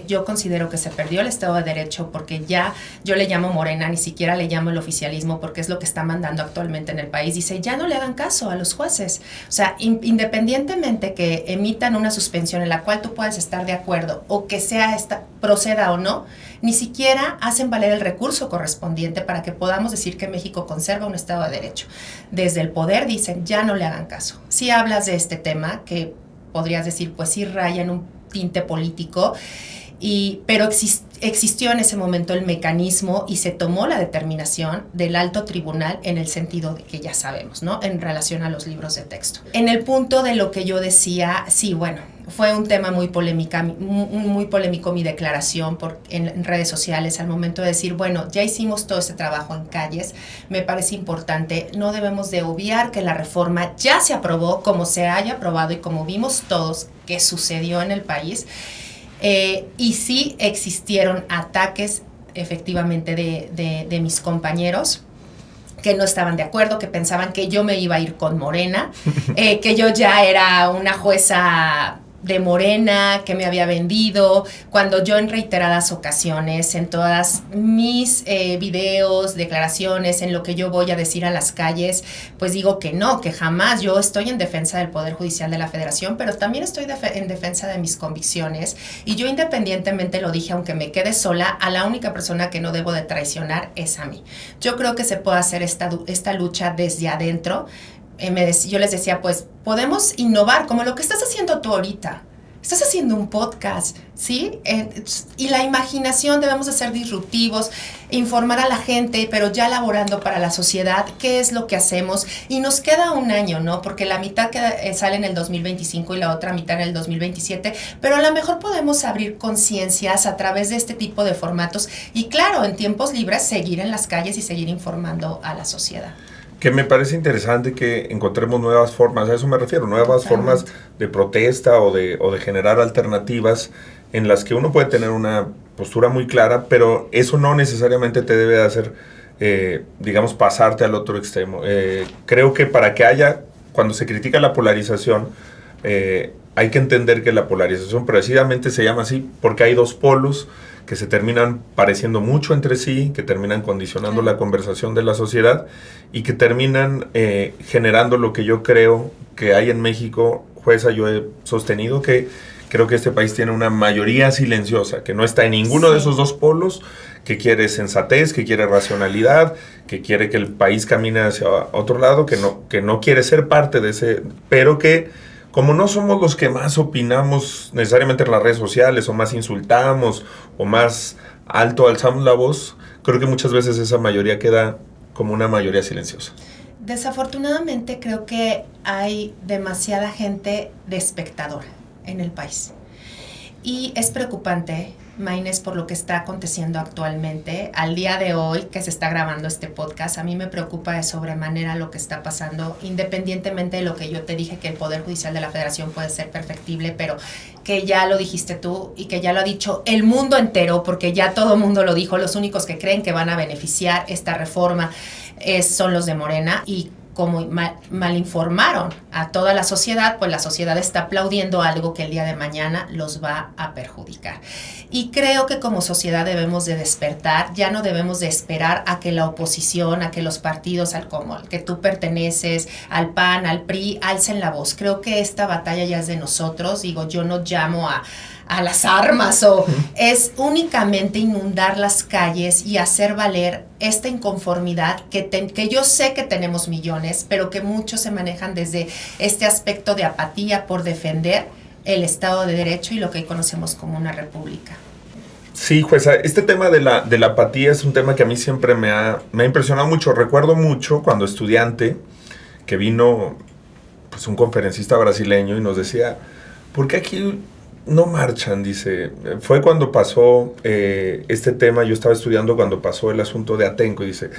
yo considero que se perdió el Estado de Derecho, porque ya yo le llamo Morena, ni siquiera le llamo el oficialismo, porque es lo que está mandando actualmente en el país. Dice, ya no le hagan caso a los jueces. O sea, independientemente que emitan una suspensión en la cual tú puedas estar de acuerdo o que proceda o no, ni siquiera hacen valer el recurso correspondiente para que podamos decir que México conserva un Estado de Derecho. Desde el poder dicen, ya no le hagan caso. Si hablas de este tema, que podrías decir, pues sí raya en un tinte político, pero existió en ese momento el mecanismo y se tomó la determinación del alto tribunal en el sentido de que ya sabemos, ¿no? En relación a los libros de texto. En el punto de lo que yo decía, sí, bueno, fue un tema muy polémico mi declaración en redes sociales al momento de decir, bueno, ya hicimos todo ese trabajo en calles, me parece importante, no debemos de obviar que la reforma ya se aprobó como se haya aprobado y como vimos todos que sucedió en el país, y sí existieron ataques efectivamente de mis compañeros que no estaban de acuerdo, que pensaban que yo me iba a ir con Morena, que yo ya era una jueza de Morena, que me había vendido, cuando yo en reiteradas ocasiones, en todas mis videos, declaraciones, en lo que yo voy a decir a las calles, pues digo que no, que jamás. Yo estoy en defensa del Poder Judicial de la Federación, pero también estoy en defensa de mis convicciones, y yo independientemente lo dije, aunque me quede sola, a la única persona que no debo de traicionar es a mí. Yo creo que se puede hacer esta lucha desde adentro. Yo les decía, pues podemos innovar, como lo que estás haciendo tú ahorita. Estás haciendo un podcast, ¿sí? Y la imaginación, debemos de ser disruptivos, informar a la gente, pero ya laborando para la sociedad, qué es lo que hacemos. Y nos queda un año, ¿no? Porque la mitad sale en el 2025 y la otra mitad en el 2027, pero a lo mejor podemos abrir conciencias a través de este tipo de formatos y, claro, en tiempos libres seguir en las calles y seguir informando a la sociedad. Que me parece interesante que encontremos nuevas formas, a eso me refiero, nuevas formas de protesta o de generar alternativas en las que uno puede tener una postura muy clara, pero eso no necesariamente te debe de hacer, digamos, pasarte al otro extremo. Creo que para que haya, cuando se critica la polarización, hay que entender que la polarización precisamente se llama así porque hay dos polos que se terminan pareciendo mucho entre sí, que terminan condicionando la conversación de la sociedad y que terminan generando lo que yo creo que hay en México. Jueza, yo he sostenido que creo que este país tiene una mayoría silenciosa, que no está en ninguno de esos dos polos, que quiere sensatez, que quiere racionalidad, que quiere que el país camine hacia otro lado, que no quiere ser parte de ese, pero que como no somos los que más opinamos necesariamente en las redes sociales, o más insultamos, o más alto alzamos la voz, creo que muchas veces esa mayoría queda como una mayoría silenciosa. Desafortunadamente creo que hay demasiada gente de espectadora en el país. Y es preocupante, Maynes, por lo que está aconteciendo actualmente. Al día de hoy que se está grabando este podcast, a mí me preocupa de sobremanera lo que está pasando, independientemente de lo que yo te dije, que el Poder Judicial de la Federación puede ser perfectible, pero que ya lo dijiste tú y que ya lo ha dicho el mundo entero, porque ya todo el mundo lo dijo. Los únicos que creen que van a beneficiar esta reforma son los de Morena, y como mal informaron a toda la sociedad, pues la sociedad está aplaudiendo algo que el día de mañana los va a perjudicar. Y creo que como sociedad debemos de despertar, ya no debemos de esperar a que la oposición, a que los partidos como al que tú perteneces, al PAN, al PRI, alcen la voz. Creo que esta batalla ya es de nosotros. Digo, yo no llamo a las armas, o es únicamente inundar las calles y hacer valer esta inconformidad que yo sé que tenemos millones, pero que muchos se manejan desde este aspecto de apatía por defender el Estado de Derecho y lo que hoy conocemos como una república. Sí, jueza, este tema de la apatía es un tema que a mí siempre me ha impresionado mucho. Recuerdo mucho cuando estudiante que vino pues un conferencista brasileño y nos decía, ¿por qué aquí no marchan? Dice, fue cuando pasó este tema, yo estaba estudiando cuando pasó el asunto de Atenco, y dice,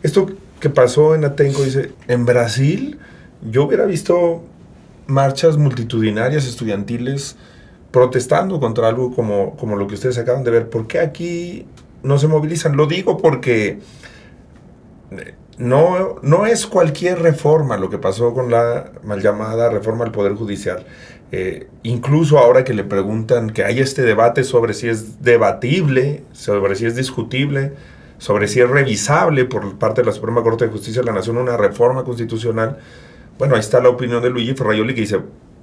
esto que pasó en Atenco, dice, en Brasil yo hubiera visto marchas multitudinarias estudiantiles protestando contra algo como lo que ustedes acaban de ver. ¿Por qué aquí no se movilizan? Lo digo porque no es cualquier reforma lo que pasó con la mal llamada reforma al Poder Judicial. Incluso ahora que le preguntan, que hay este debate sobre si es debatible, sobre si es discutible, sobre si es revisable por parte de la Suprema Corte de Justicia de la Nación una reforma constitucional. Bueno, ahí está la opinión de Luigi Ferraioli, que dice,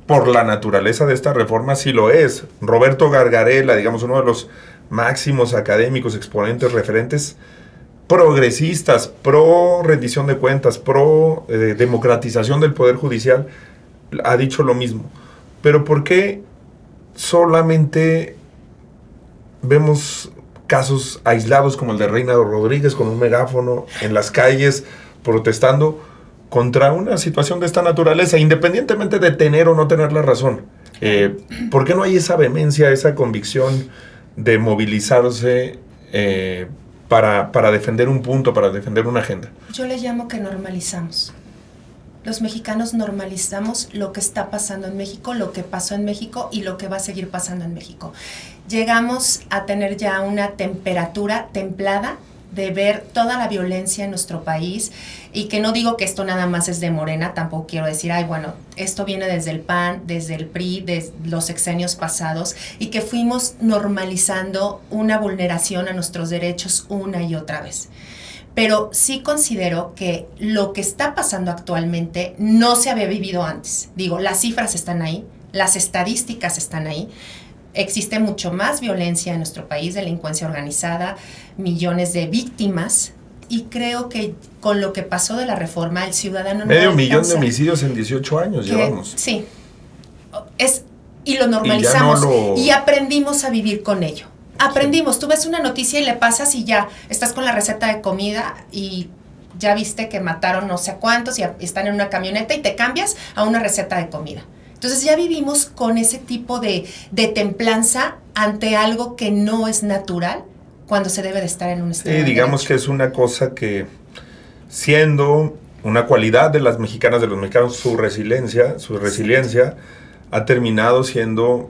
por la naturaleza de esta reforma sí lo es. Roberto Gargarella, digamos uno de los máximos académicos, exponentes, referentes progresistas, pro rendición de cuentas, pro democratización del Poder Judicial, ha dicho lo mismo. Pero ¿por qué solamente vemos casos aislados como el de Reina Rodríguez con un megáfono en las calles protestando contra una situación de esta naturaleza, independientemente de tener o no tener la razón? ¿Por qué no hay esa vehemencia, esa convicción de movilizarse para defender un punto, para defender una agenda? Yo le llamo que normalizamos. Los mexicanos normalizamos lo que está pasando en México, lo que pasó en México y lo que va a seguir pasando en México. Llegamos a tener ya una temperatura templada de ver toda la violencia en nuestro país, y que no digo que esto nada más es de Morena, tampoco quiero decir, esto viene desde el PAN, desde el PRI, desde los sexenios pasados, y que fuimos normalizando una vulneración a nuestros derechos una y otra vez. Pero sí considero que lo que está pasando actualmente no se había vivido antes. Digo, las cifras están ahí, las estadísticas están ahí. Existe mucho más violencia en nuestro país, delincuencia organizada, millones de víctimas, y creo que con lo que pasó de la reforma, el ciudadano no Medio millón de homicidios en 18 años llevamos. Sí, y lo normalizamos y aprendimos a vivir con ello. Aprendimos, tú ves una noticia y le pasas y ya estás con la receta de comida y ya viste que mataron no sé cuántos y están en una camioneta y te cambias a una receta de comida. Entonces ya vivimos con ese tipo de templanza ante algo que no es natural cuando se debe de estar en un estado de digamos derecho. Que es una cosa que, siendo una cualidad de las mexicanas, de los mexicanos, su resiliencia ha terminado siendo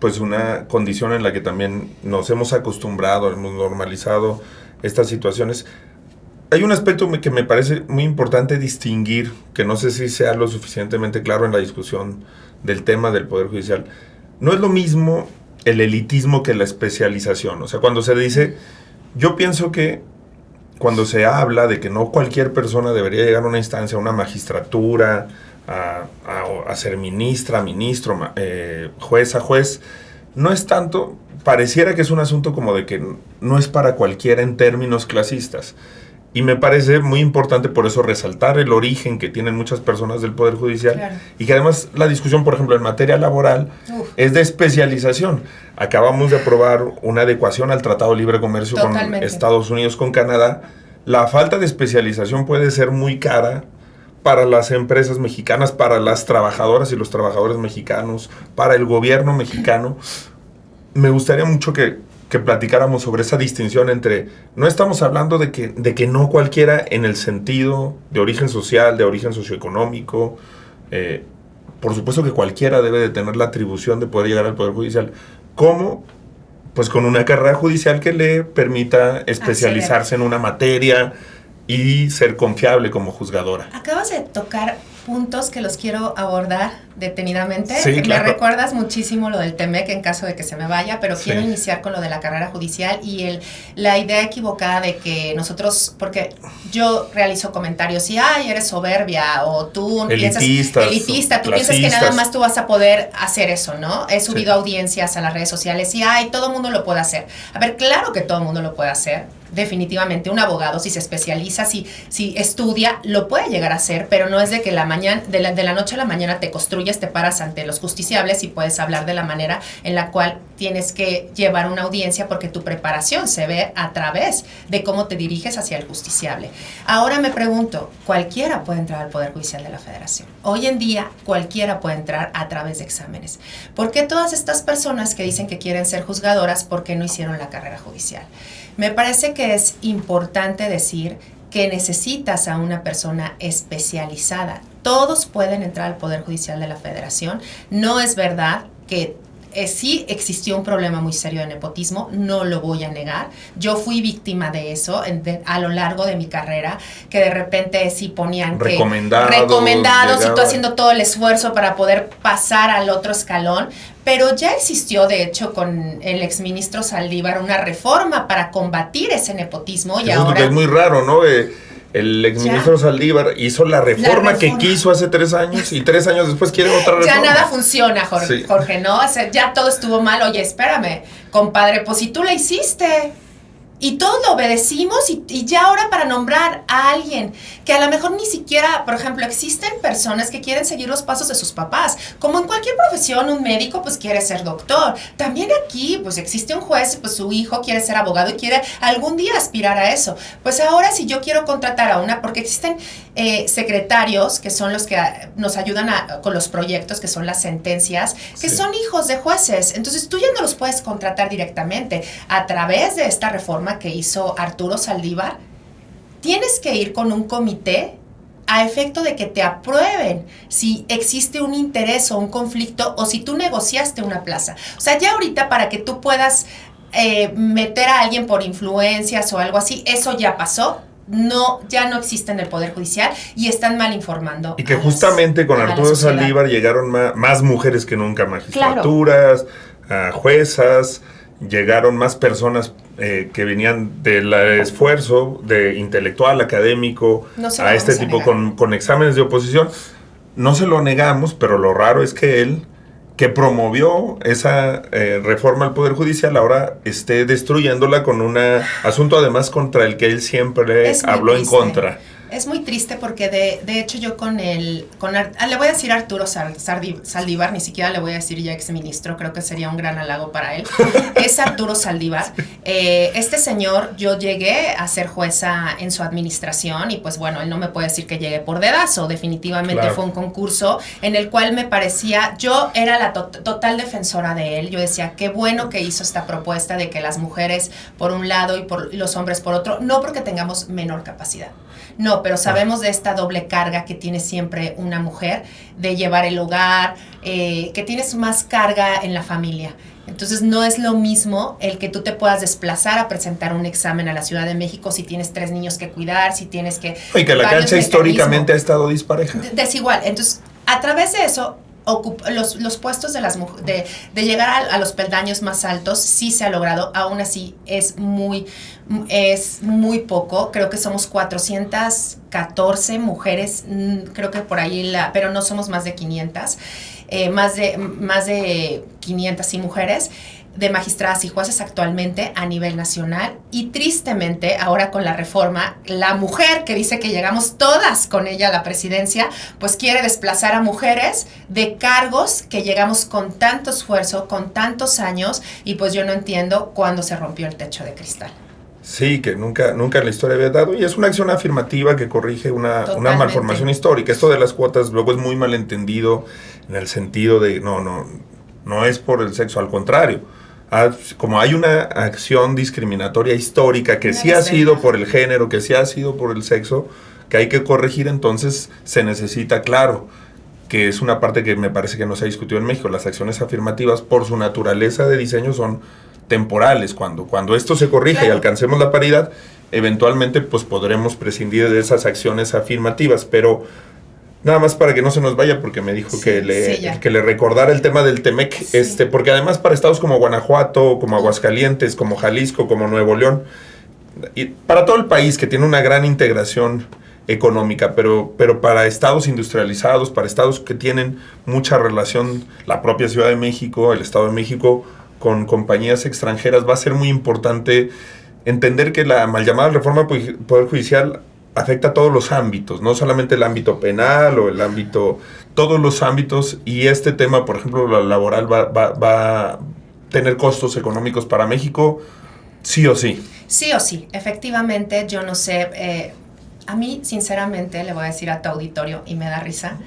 pues una condición en la que también nos hemos acostumbrado, hemos normalizado estas situaciones. Hay un aspecto que me parece muy importante distinguir, que no sé si sea lo suficientemente claro en la discusión del tema del Poder Judicial. No es lo mismo el elitismo que la especialización. O sea, cuando se dice, yo pienso que cuando se habla de que no cualquier persona debería llegar a una instancia, a una magistratura, a ser ministra, ministro, juez, no es tanto, pareciera que es un asunto como de que no es para cualquiera en términos clasistas. Y me parece muy importante por eso resaltar el origen que tienen muchas personas del Poder Judicial, claro. Y que además la discusión, por ejemplo, en materia laboral es de especialización. Acabamos de aprobar una adecuación al Tratado de Libre Comercio con Estados Unidos, con Canadá. La falta de especialización puede ser muy cara para las empresas mexicanas, para las trabajadoras y los trabajadores mexicanos, para el gobierno mexicano. Me gustaría mucho que platicáramos sobre esa distinción entre, no estamos hablando de que no cualquiera en el sentido de origen social, de origen socioeconómico, por supuesto que cualquiera debe de tener la atribución de poder llegar al Poder Judicial, como pues con una carrera judicial que le permita especializarse en una materia y ser confiable como juzgadora. Acabas de tocar puntos que los quiero abordar detenidamente. Sí, claro. Me recuerdas muchísimo lo del TEMEC en caso de que se me vaya, pero quiero iniciar con lo de la carrera judicial y la idea equivocada de que nosotros, porque yo realizo comentarios y eres soberbia o tú elitista, tú piensas que nada más tú vas a poder hacer eso, ¿no? He subido audiencias a las redes sociales y todo el mundo lo puede hacer. A ver, claro que todo el mundo lo puede hacer. Definitivamente un abogado, si se especializa, si estudia, lo puede llegar a hacer, pero no es de que de la noche a la mañana te construyes, te paras ante los justiciables y puedes hablar de la manera en la cual tienes que llevar una audiencia, porque tu preparación se ve a través de cómo te diriges hacia el justiciable. Ahora me pregunto, ¿cualquiera puede entrar al Poder Judicial de la Federación? Hoy en día cualquiera puede entrar a través de exámenes. ¿Por qué todas estas personas que dicen que quieren ser juzgadoras, por qué no hicieron la carrera judicial? Me parece que es importante decir que necesitas a una persona especializada. Todos pueden entrar al Poder Judicial de la Federación. No es verdad que sí existió un problema muy serio de nepotismo, no lo voy a negar. Yo fui víctima de eso a lo largo de mi carrera, que de repente sí ponían recomendados y tú haciendo todo el esfuerzo para poder pasar al otro escalón. Pero ya existió, de hecho, con el exministro Saldívar una reforma para combatir ese nepotismo. Y eso ahora es muy raro, ¿no? El exministro Saldívar hizo la reforma que quiso hace 3 años y 3 años después quiere otra reforma. Ya nada funciona, Jorge, ¿no? O sea, ya todo estuvo mal. Oye, espérame, compadre, pues si tú la hiciste y todos lo obedecimos y ya ahora para nombrar a alguien que a lo mejor ni siquiera, por ejemplo, existen personas que quieren seguir los pasos de sus papás. Como en cualquier profesión, un médico pues quiere ser doctor. También aquí pues existe un juez, pues su hijo quiere ser abogado y quiere algún día aspirar a eso. Pues ahora si yo quiero contratar a una, porque existen secretarios que son los que nos ayudan con los proyectos, que son las sentencias, que son hijos de jueces. Entonces tú ya no los puedes contratar directamente. A través de esta reforma que hizo Arturo Saldívar, tienes que ir con un comité a efecto de que te aprueben si existe un interés o un conflicto o si tú negociaste una plaza. O sea, ya ahorita para que tú puedas meter a alguien por influencias o algo así, eso ya pasó. No, ya no existe en el Poder Judicial y están mal informando. Y que justamente con Arturo Saldívar llegaron más mujeres que nunca, magistraturas, juezas, llegaron más personas que venían del esfuerzo de intelectual, académico, a este tipo con exámenes de oposición. No se lo negamos, pero lo raro es que él, que promovió esa reforma al Poder Judicial, ahora esté destruyéndola con un asunto además contra el que él siempre habló en contra. Es muy triste porque de hecho yo le voy a decir Arturo Saldívar, ni siquiera le voy a decir ya exministro, creo que sería un gran halago para él. Es Arturo Saldívar. Este señor, yo llegué a ser jueza en su administración y pues bueno, él no me puede decir que llegué por dedazo, definitivamente fue un concurso en el cual me parecía, yo era la total defensora de él. Yo decía, qué bueno que hizo esta propuesta de que las mujeres por un lado y los hombres por otro, no porque tengamos menor capacidad, no, todo, pero sabemos de esta doble carga que tiene siempre una mujer, de llevar el hogar, que tienes más carga en la familia. Entonces no es lo mismo el que tú te puedas desplazar a presentar un examen a la Ciudad de México si tienes 3 niños que cuidar, si tienes que... Y que la cancha históricamente ha estado dispareja. Desigual. Entonces, a través de eso, los puestos de las mujeres, de llegar a los peldaños más altos, sí se ha logrado. Aún así, es muy poco. Creo que somos 414 mujeres, creo que por ahí, pero no somos más de 500. Más de 500 sí, mujeres de magistradas y jueces actualmente a nivel nacional, y tristemente ahora con la reforma, la mujer que dice que llegamos todas con ella a la presidencia, pues quiere desplazar a mujeres de cargos que llegamos con tanto esfuerzo, con tantos años, y pues yo no entiendo cuándo se rompió el techo de cristal. Sí, que nunca en la historia había dado, y es una acción afirmativa que corrige una malformación histórica. Esto de las cuotas luego es muy malentendido en el sentido de no es por el sexo, al contrario. Como hay una acción discriminatoria histórica que sí ha sido por el género, que sí ha sido por el sexo, que hay que corregir, entonces se necesita, claro, que es una parte que me parece que no se ha discutido en México. Las acciones afirmativas, por su naturaleza de diseño, son temporales. Cuando esto se corrija y alcancemos la paridad, eventualmente pues podremos prescindir de esas acciones afirmativas, pero nada más para que no se nos vaya, porque me dijo que le recordara el tema del TEMEC, porque además para estados como Guanajuato, como Aguascalientes, como Jalisco, como Nuevo León, y para todo el país que tiene una gran integración económica, pero para estados industrializados, para estados que tienen mucha relación, la propia Ciudad de México, el Estado de México, con compañías extranjeras, va a ser muy importante entender que la mal llamada reforma del Poder Judicial afecta a todos los ámbitos, no solamente el ámbito penal o todos los ámbitos, y este tema, por ejemplo, la laboral va a tener costos económicos para México, sí o sí. Sí o sí, efectivamente, yo no sé, a mí, sinceramente, le voy a decir a tu auditorio, y me da risa,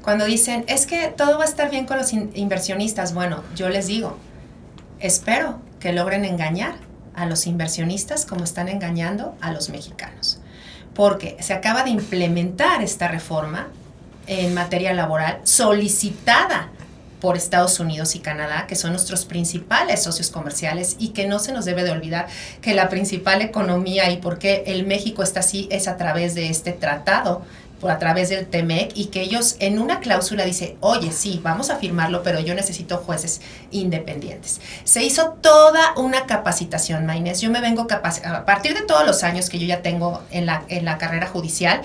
cuando dicen, es que todo va a estar bien con los inversionistas. Bueno, yo les digo, espero que logren engañar a los inversionistas como están engañando a los mexicanos. Porque se acaba de implementar esta reforma en materia laboral solicitada por Estados Unidos y Canadá, que son nuestros principales socios comerciales, y que no se nos debe de olvidar que la principal economía y por qué el México está así es a través de este tratado, a través del TEMEC, y que ellos en una cláusula dicen, oye, sí, vamos a firmarlo, pero yo necesito jueces independientes. Se hizo toda una capacitación, Maynés. Yo me vengo a partir de todos los años que yo ya tengo en la carrera judicial,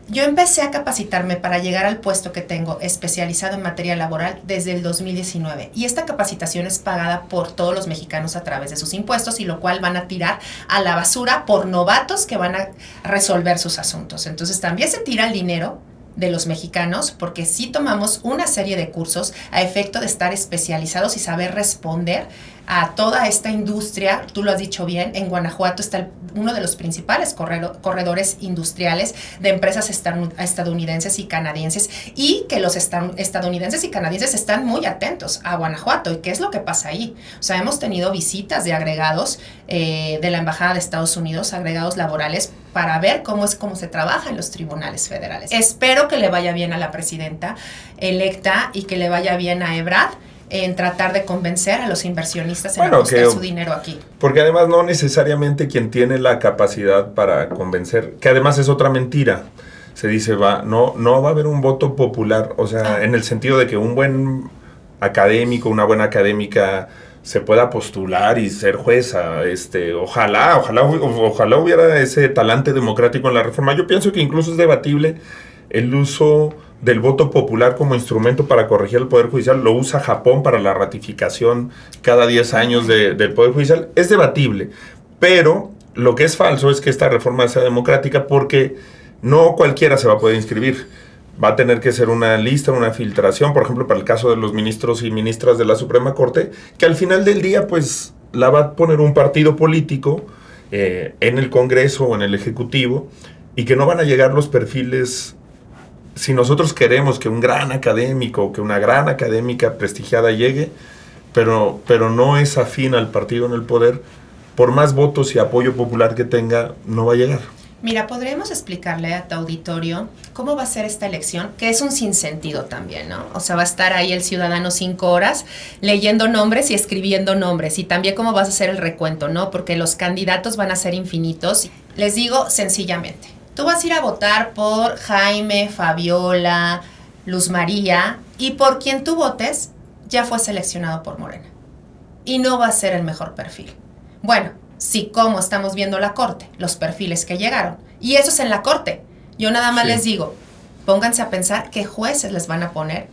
yo empecé a capacitarme para llegar al puesto que tengo especializado en materia laboral desde el 2019. Y esta capacitación es pagada por todos los mexicanos a través de sus impuestos, y lo cual van a tirar a la basura por novatos que van a resolver sus asuntos. Entonces también se tira el dinero de los mexicanos, porque sí tomamos una serie de cursos a efecto de estar especializados y saber responder a toda esta industria. Tú lo has dicho bien, en Guanajuato está uno de los principales corredores industriales de empresas estadounidenses y canadienses, y que los estadounidenses y canadienses están muy atentos a Guanajuato y qué es lo que pasa ahí. O sea, hemos tenido visitas de agregados de la Embajada de Estados Unidos, agregados laborales, para ver cómo se trabaja en los tribunales federales. Espero que le vaya bien a la presidenta electa y que le vaya bien a Ebrard en tratar de convencer a los inversionistas en apostar su dinero aquí. Porque además no necesariamente quien tiene la capacidad para convencer, que además es otra mentira, se dice, no va a haber un voto popular, o sea, en el sentido de que un buen académico, una buena académica se pueda postular y ser jueza. Ojalá hubiera ese talante democrático en la reforma. Yo pienso que incluso es debatible el uso del voto popular como instrumento para corregir el Poder Judicial. Lo usa Japón para la ratificación cada 10 años del Poder Judicial. Es debatible, pero lo que es falso es que esta reforma sea democrática, porque no cualquiera se va a poder inscribir. Va a tener que ser una lista, una filtración, por ejemplo, para el caso de los ministros y ministras de la Suprema Corte, que al final del día, pues, la va a poner un partido político en el Congreso o en el Ejecutivo, y que no van a llegar los perfiles. Si nosotros queremos que un gran académico, que una gran académica prestigiada llegue, pero no es afín al partido en el poder, por más votos y apoyo popular que tenga, no va a llegar. Mira, podríamos explicarle a tu auditorio cómo va a ser esta elección, que es un sinsentido también, ¿no? O sea, va a estar ahí el ciudadano 5 horas leyendo nombres y escribiendo nombres, y también cómo vas a hacer el recuento, ¿no? Porque los candidatos van a ser infinitos. Les digo sencillamente, tú vas a ir a votar por Jaime, Fabiola, Luz María, y por quien tú votes ya fue seleccionado por Morena. Y no va a ser el mejor perfil. Bueno, sí, como estamos viendo la corte, los perfiles que llegaron. Y eso es en la corte. Yo nada más les digo, pónganse a pensar qué jueces les van a poner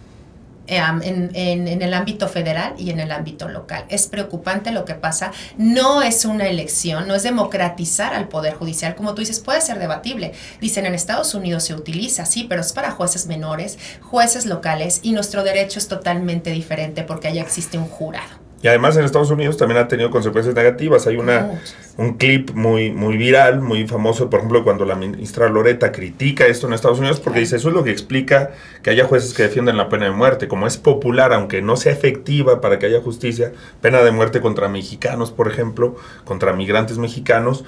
en el ámbito federal y en el ámbito local. Es preocupante lo que pasa. No es una elección, no es democratizar al Poder Judicial. Como tú dices, puede ser debatible. Dicen, en Estados Unidos se utiliza, sí, pero es para jueces menores, jueces locales, y nuestro derecho es totalmente diferente porque allá existe un jurado. Y además en Estados Unidos también ha tenido consecuencias negativas. Hay un clip muy viral, muy famoso, por ejemplo, cuando la ministra Loretta critica esto en Estados Unidos, porque dice, eso es lo que explica que haya jueces que defienden la pena de muerte. Como es popular, aunque no sea efectiva para que haya justicia, pena de muerte contra mexicanos, por ejemplo, contra migrantes mexicanos,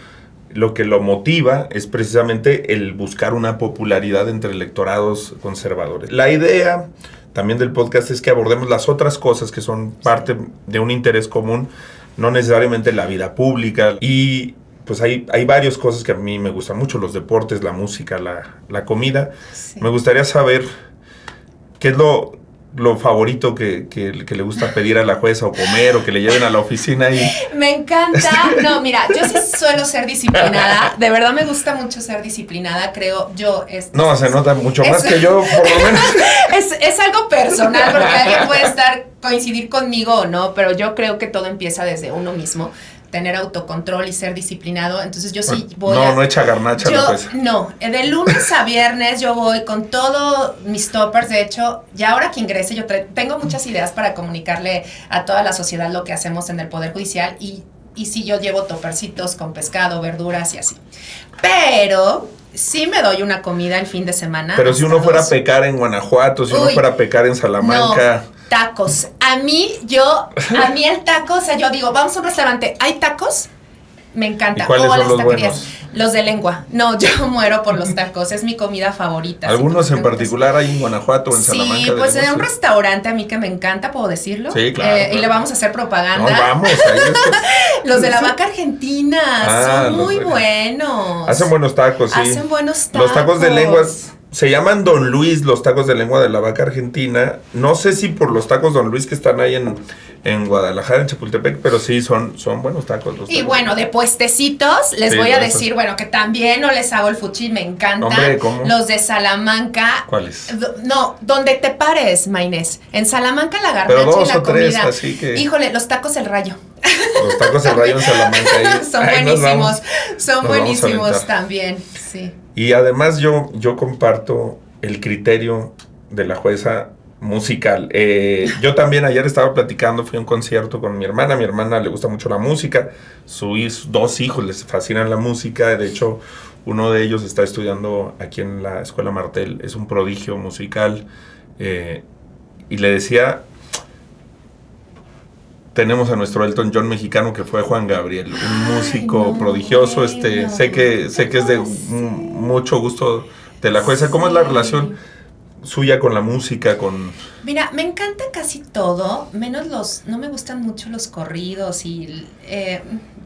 lo que lo motiva es precisamente el buscar una popularidad entre electorados conservadores. La idea también del podcast es que abordemos las otras cosas que son parte de un interés común, no necesariamente la vida pública. Y pues hay varias cosas que a mí me gustan mucho, los deportes, la música, la comida. Sí. Me gustaría saber qué es lo favorito que le gusta pedir a la jueza, o comer, o que le lleven a la oficina. Y me encanta. No, mira, yo sí suelo ser disciplinada. De verdad me gusta mucho ser disciplinada, creo yo. No, se nota mucho más que yo, por lo menos. Es algo personal, porque alguien puede coincidir conmigo o no, pero yo creo que todo empieza desde uno mismo. Tener autocontrol y ser disciplinado. Entonces yo sí voy no echa garnacha la jueza. No, de lunes a viernes yo voy con todos mis toppers. De hecho, ya ahora que ingrese, yo tengo muchas ideas para comunicarle a toda la sociedad lo que hacemos en el Poder Judicial, y sí, yo llevo toppercitos con pescado, verduras y así. Pero sí me doy una comida el fin de semana. Pero si uno fuera a pecar en Guanajuato, si uno fuera a pecar en Salamanca... No. Tacos. A mí el taco, o sea, yo digo, vamos a un restaurante, ¿hay tacos? Me encanta. ¿Y cuáles son los buenos? Los de lengua. No, yo muero por los tacos, es mi comida favorita. ¿Algunos en particular hay en Guanajuato o en Salamanca? Sí, pues en un restaurante a mí que me encanta, ¿puedo decirlo? Sí, claro. Y le vamos a hacer propaganda. No, vamos. Los de la Vaca Argentina son muy buenos. Hacen buenos tacos, sí. Hacen buenos tacos. Los tacos de lengua se llaman Don Luis, los tacos de lengua de la Vaca Argentina. No sé si por los tacos Don Luis que están ahí en Guadalajara, en Chapultepec, pero sí, son buenos tacos. Y bueno, de puestecitos, les voy a decir, bueno, que también no les hago el fuchi, me encantan. Hombre, ¿cómo? Los de Salamanca. ¿Cuáles? No, donde te pares, Maynés. En Salamanca la garnacha pero dos y la o tres, comida. Así que... Híjole, los tacos El Rayo. Los tacos El Rayo en Salamanca. Son buenísimos, son buenísimos también, sí. Y además yo comparto el criterio de la jueza musical. Yo también ayer estaba platicando, fui a un concierto con mi hermana le gusta mucho la música, sus 2 hijos les fascinan la música, de hecho uno de ellos está estudiando aquí en la Escuela Martel, es un prodigio musical, y le decía, tenemos a nuestro Elton John mexicano que fue Juan Gabriel, un músico prodigioso, sé que es de mucho gusto de la jueza. ¿Cómo es la relación suya con la música? Mira, me encanta casi todo, menos no me gustan mucho los corridos,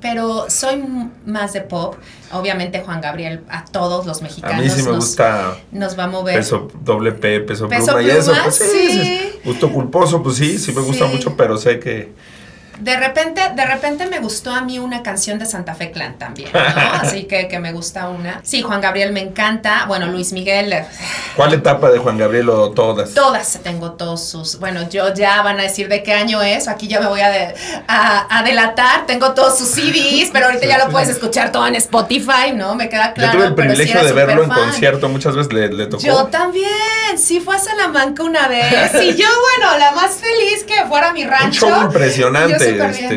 pero soy más de pop. Obviamente Juan Gabriel a todos los mexicanos a mí sí me gusta, nos va a mover. Peso Pluma y eso, pues sí. Gusto culposo, pues sí me gusta mucho, pero sé que... De repente me gustó a mí una canción de Santa Fe Clan también, ¿no? Así que me gusta una. Sí, Juan Gabriel me encanta. Bueno, Luis Miguel. ¿Cuál etapa de Juan Gabriel o todas? Todas, tengo todos sus... Bueno, yo ya van a decir de qué año es. Aquí ya me voy a delatar. Tengo todos sus CDs, pero ahorita ya lo puedes escuchar todo en Spotify, ¿no? Me queda claro. Yo tuve el privilegio de verlo en concierto. Muchas veces le tocó. Yo también. Sí, fue a Salamanca una vez. Y yo, bueno, la más feliz que fuera a mi rancho. Un show impresionante.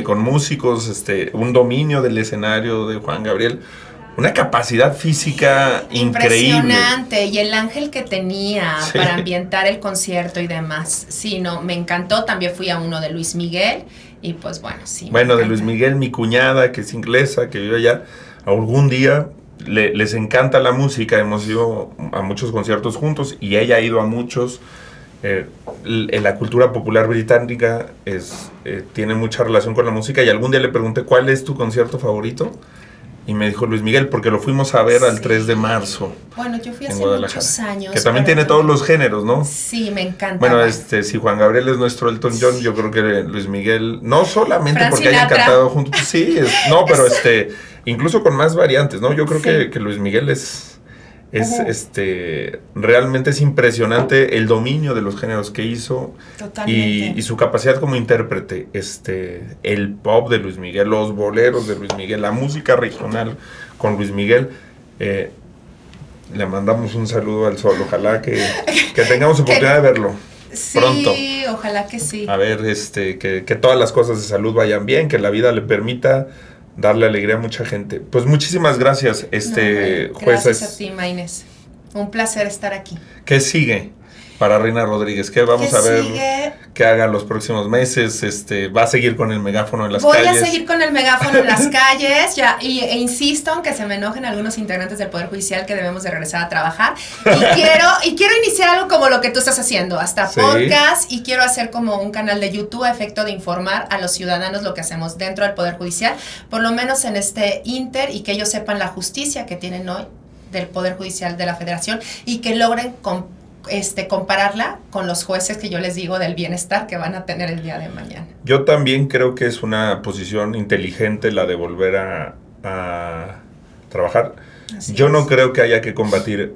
Con músicos, un dominio del escenario de Juan Gabriel, una capacidad física increíble. Impresionante, y el ángel que tenía para ambientar el concierto y demás. Sí, no, me encantó. También fui a uno de Luis Miguel y pues bueno, sí. Bueno, de Luis Miguel, mi cuñada, que es inglesa, que vive allá, algún día les encanta la música, hemos ido a muchos conciertos juntos y ella ha ido a muchos. En la cultura popular británica tiene mucha relación con la música y algún día le pregunté ¿cuál es tu concierto favorito? Y me dijo Luis Miguel, porque lo fuimos a ver al 3 de marzo. Bueno, yo fui hace muchos años. Que también tiene todos los géneros, ¿no? Sí, me encanta. Bueno, si Juan Gabriel es nuestro Elton John, yo creo que Luis Miguel, no solamente Frank porque Sinatra. hayan cantado juntos, sí, pero incluso con más variantes, ¿no? Yo creo que Luis Miguel realmente es impresionante el dominio de los géneros que hizo. Totalmente. Y su capacidad como intérprete, el pop de Luis Miguel, los boleros de Luis Miguel, la música regional con Luis Miguel. Le mandamos un saludo al sol, ojalá que tengamos oportunidad de verlo pronto. Sí, ojalá que sí. A ver, que todas las cosas de salud vayan bien, que la vida le permita darle alegría a mucha gente. Pues muchísimas gracias, jueces. Gracias a ti, Maynes. Un placer estar aquí. ¿Qué sigue para Reina Rodríguez? ¿Qué vamos a ver que haga los próximos meses? ¿Va a seguir con el megáfono en las calles? Voy a seguir con el megáfono en las calles e insisto, aunque se me enojen algunos integrantes del Poder Judicial, que debemos de regresar a trabajar. Y quiero iniciar algo como lo que tú estás haciendo, hasta podcast, y quiero hacer como un canal de YouTube a efecto de informar a los ciudadanos lo que hacemos dentro del Poder Judicial, por lo menos en este inter, y que ellos sepan la justicia que tienen hoy del Poder Judicial de la Federación y que logren compararla con los jueces que yo les digo del bienestar que van a tener el día de mañana. Yo también creo que es una posición inteligente la de volver a trabajar. Yo no creo que haya que combatir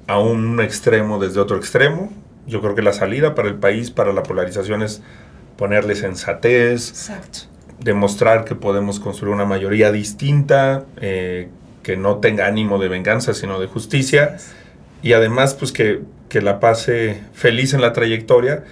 a un extremo desde otro extremo. Yo creo que la salida para el país, para la polarización, es ponerle sensatez. Exacto. Demostrar que podemos construir una mayoría distinta, que no tenga ánimo de venganza, sino de justicia. Y además, pues que la pase feliz en la trayectoria,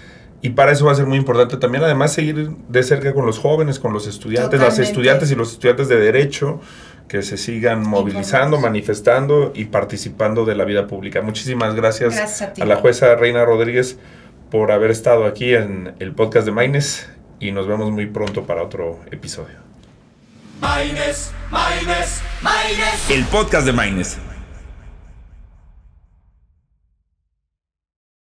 y para eso va a ser muy importante también, además, seguir de cerca con los jóvenes, con los estudiantes, Totalmente. las estudiantes y los estudiantes de Derecho, que se sigan movilizando, manifestando y participando de la vida pública. Muchísimas gracias a la jueza Reina Rodríguez por haber estado aquí en el podcast de Maynes, y nos vemos muy pronto para otro episodio. Maynes, Maynes, Maynes. El podcast de Maynes.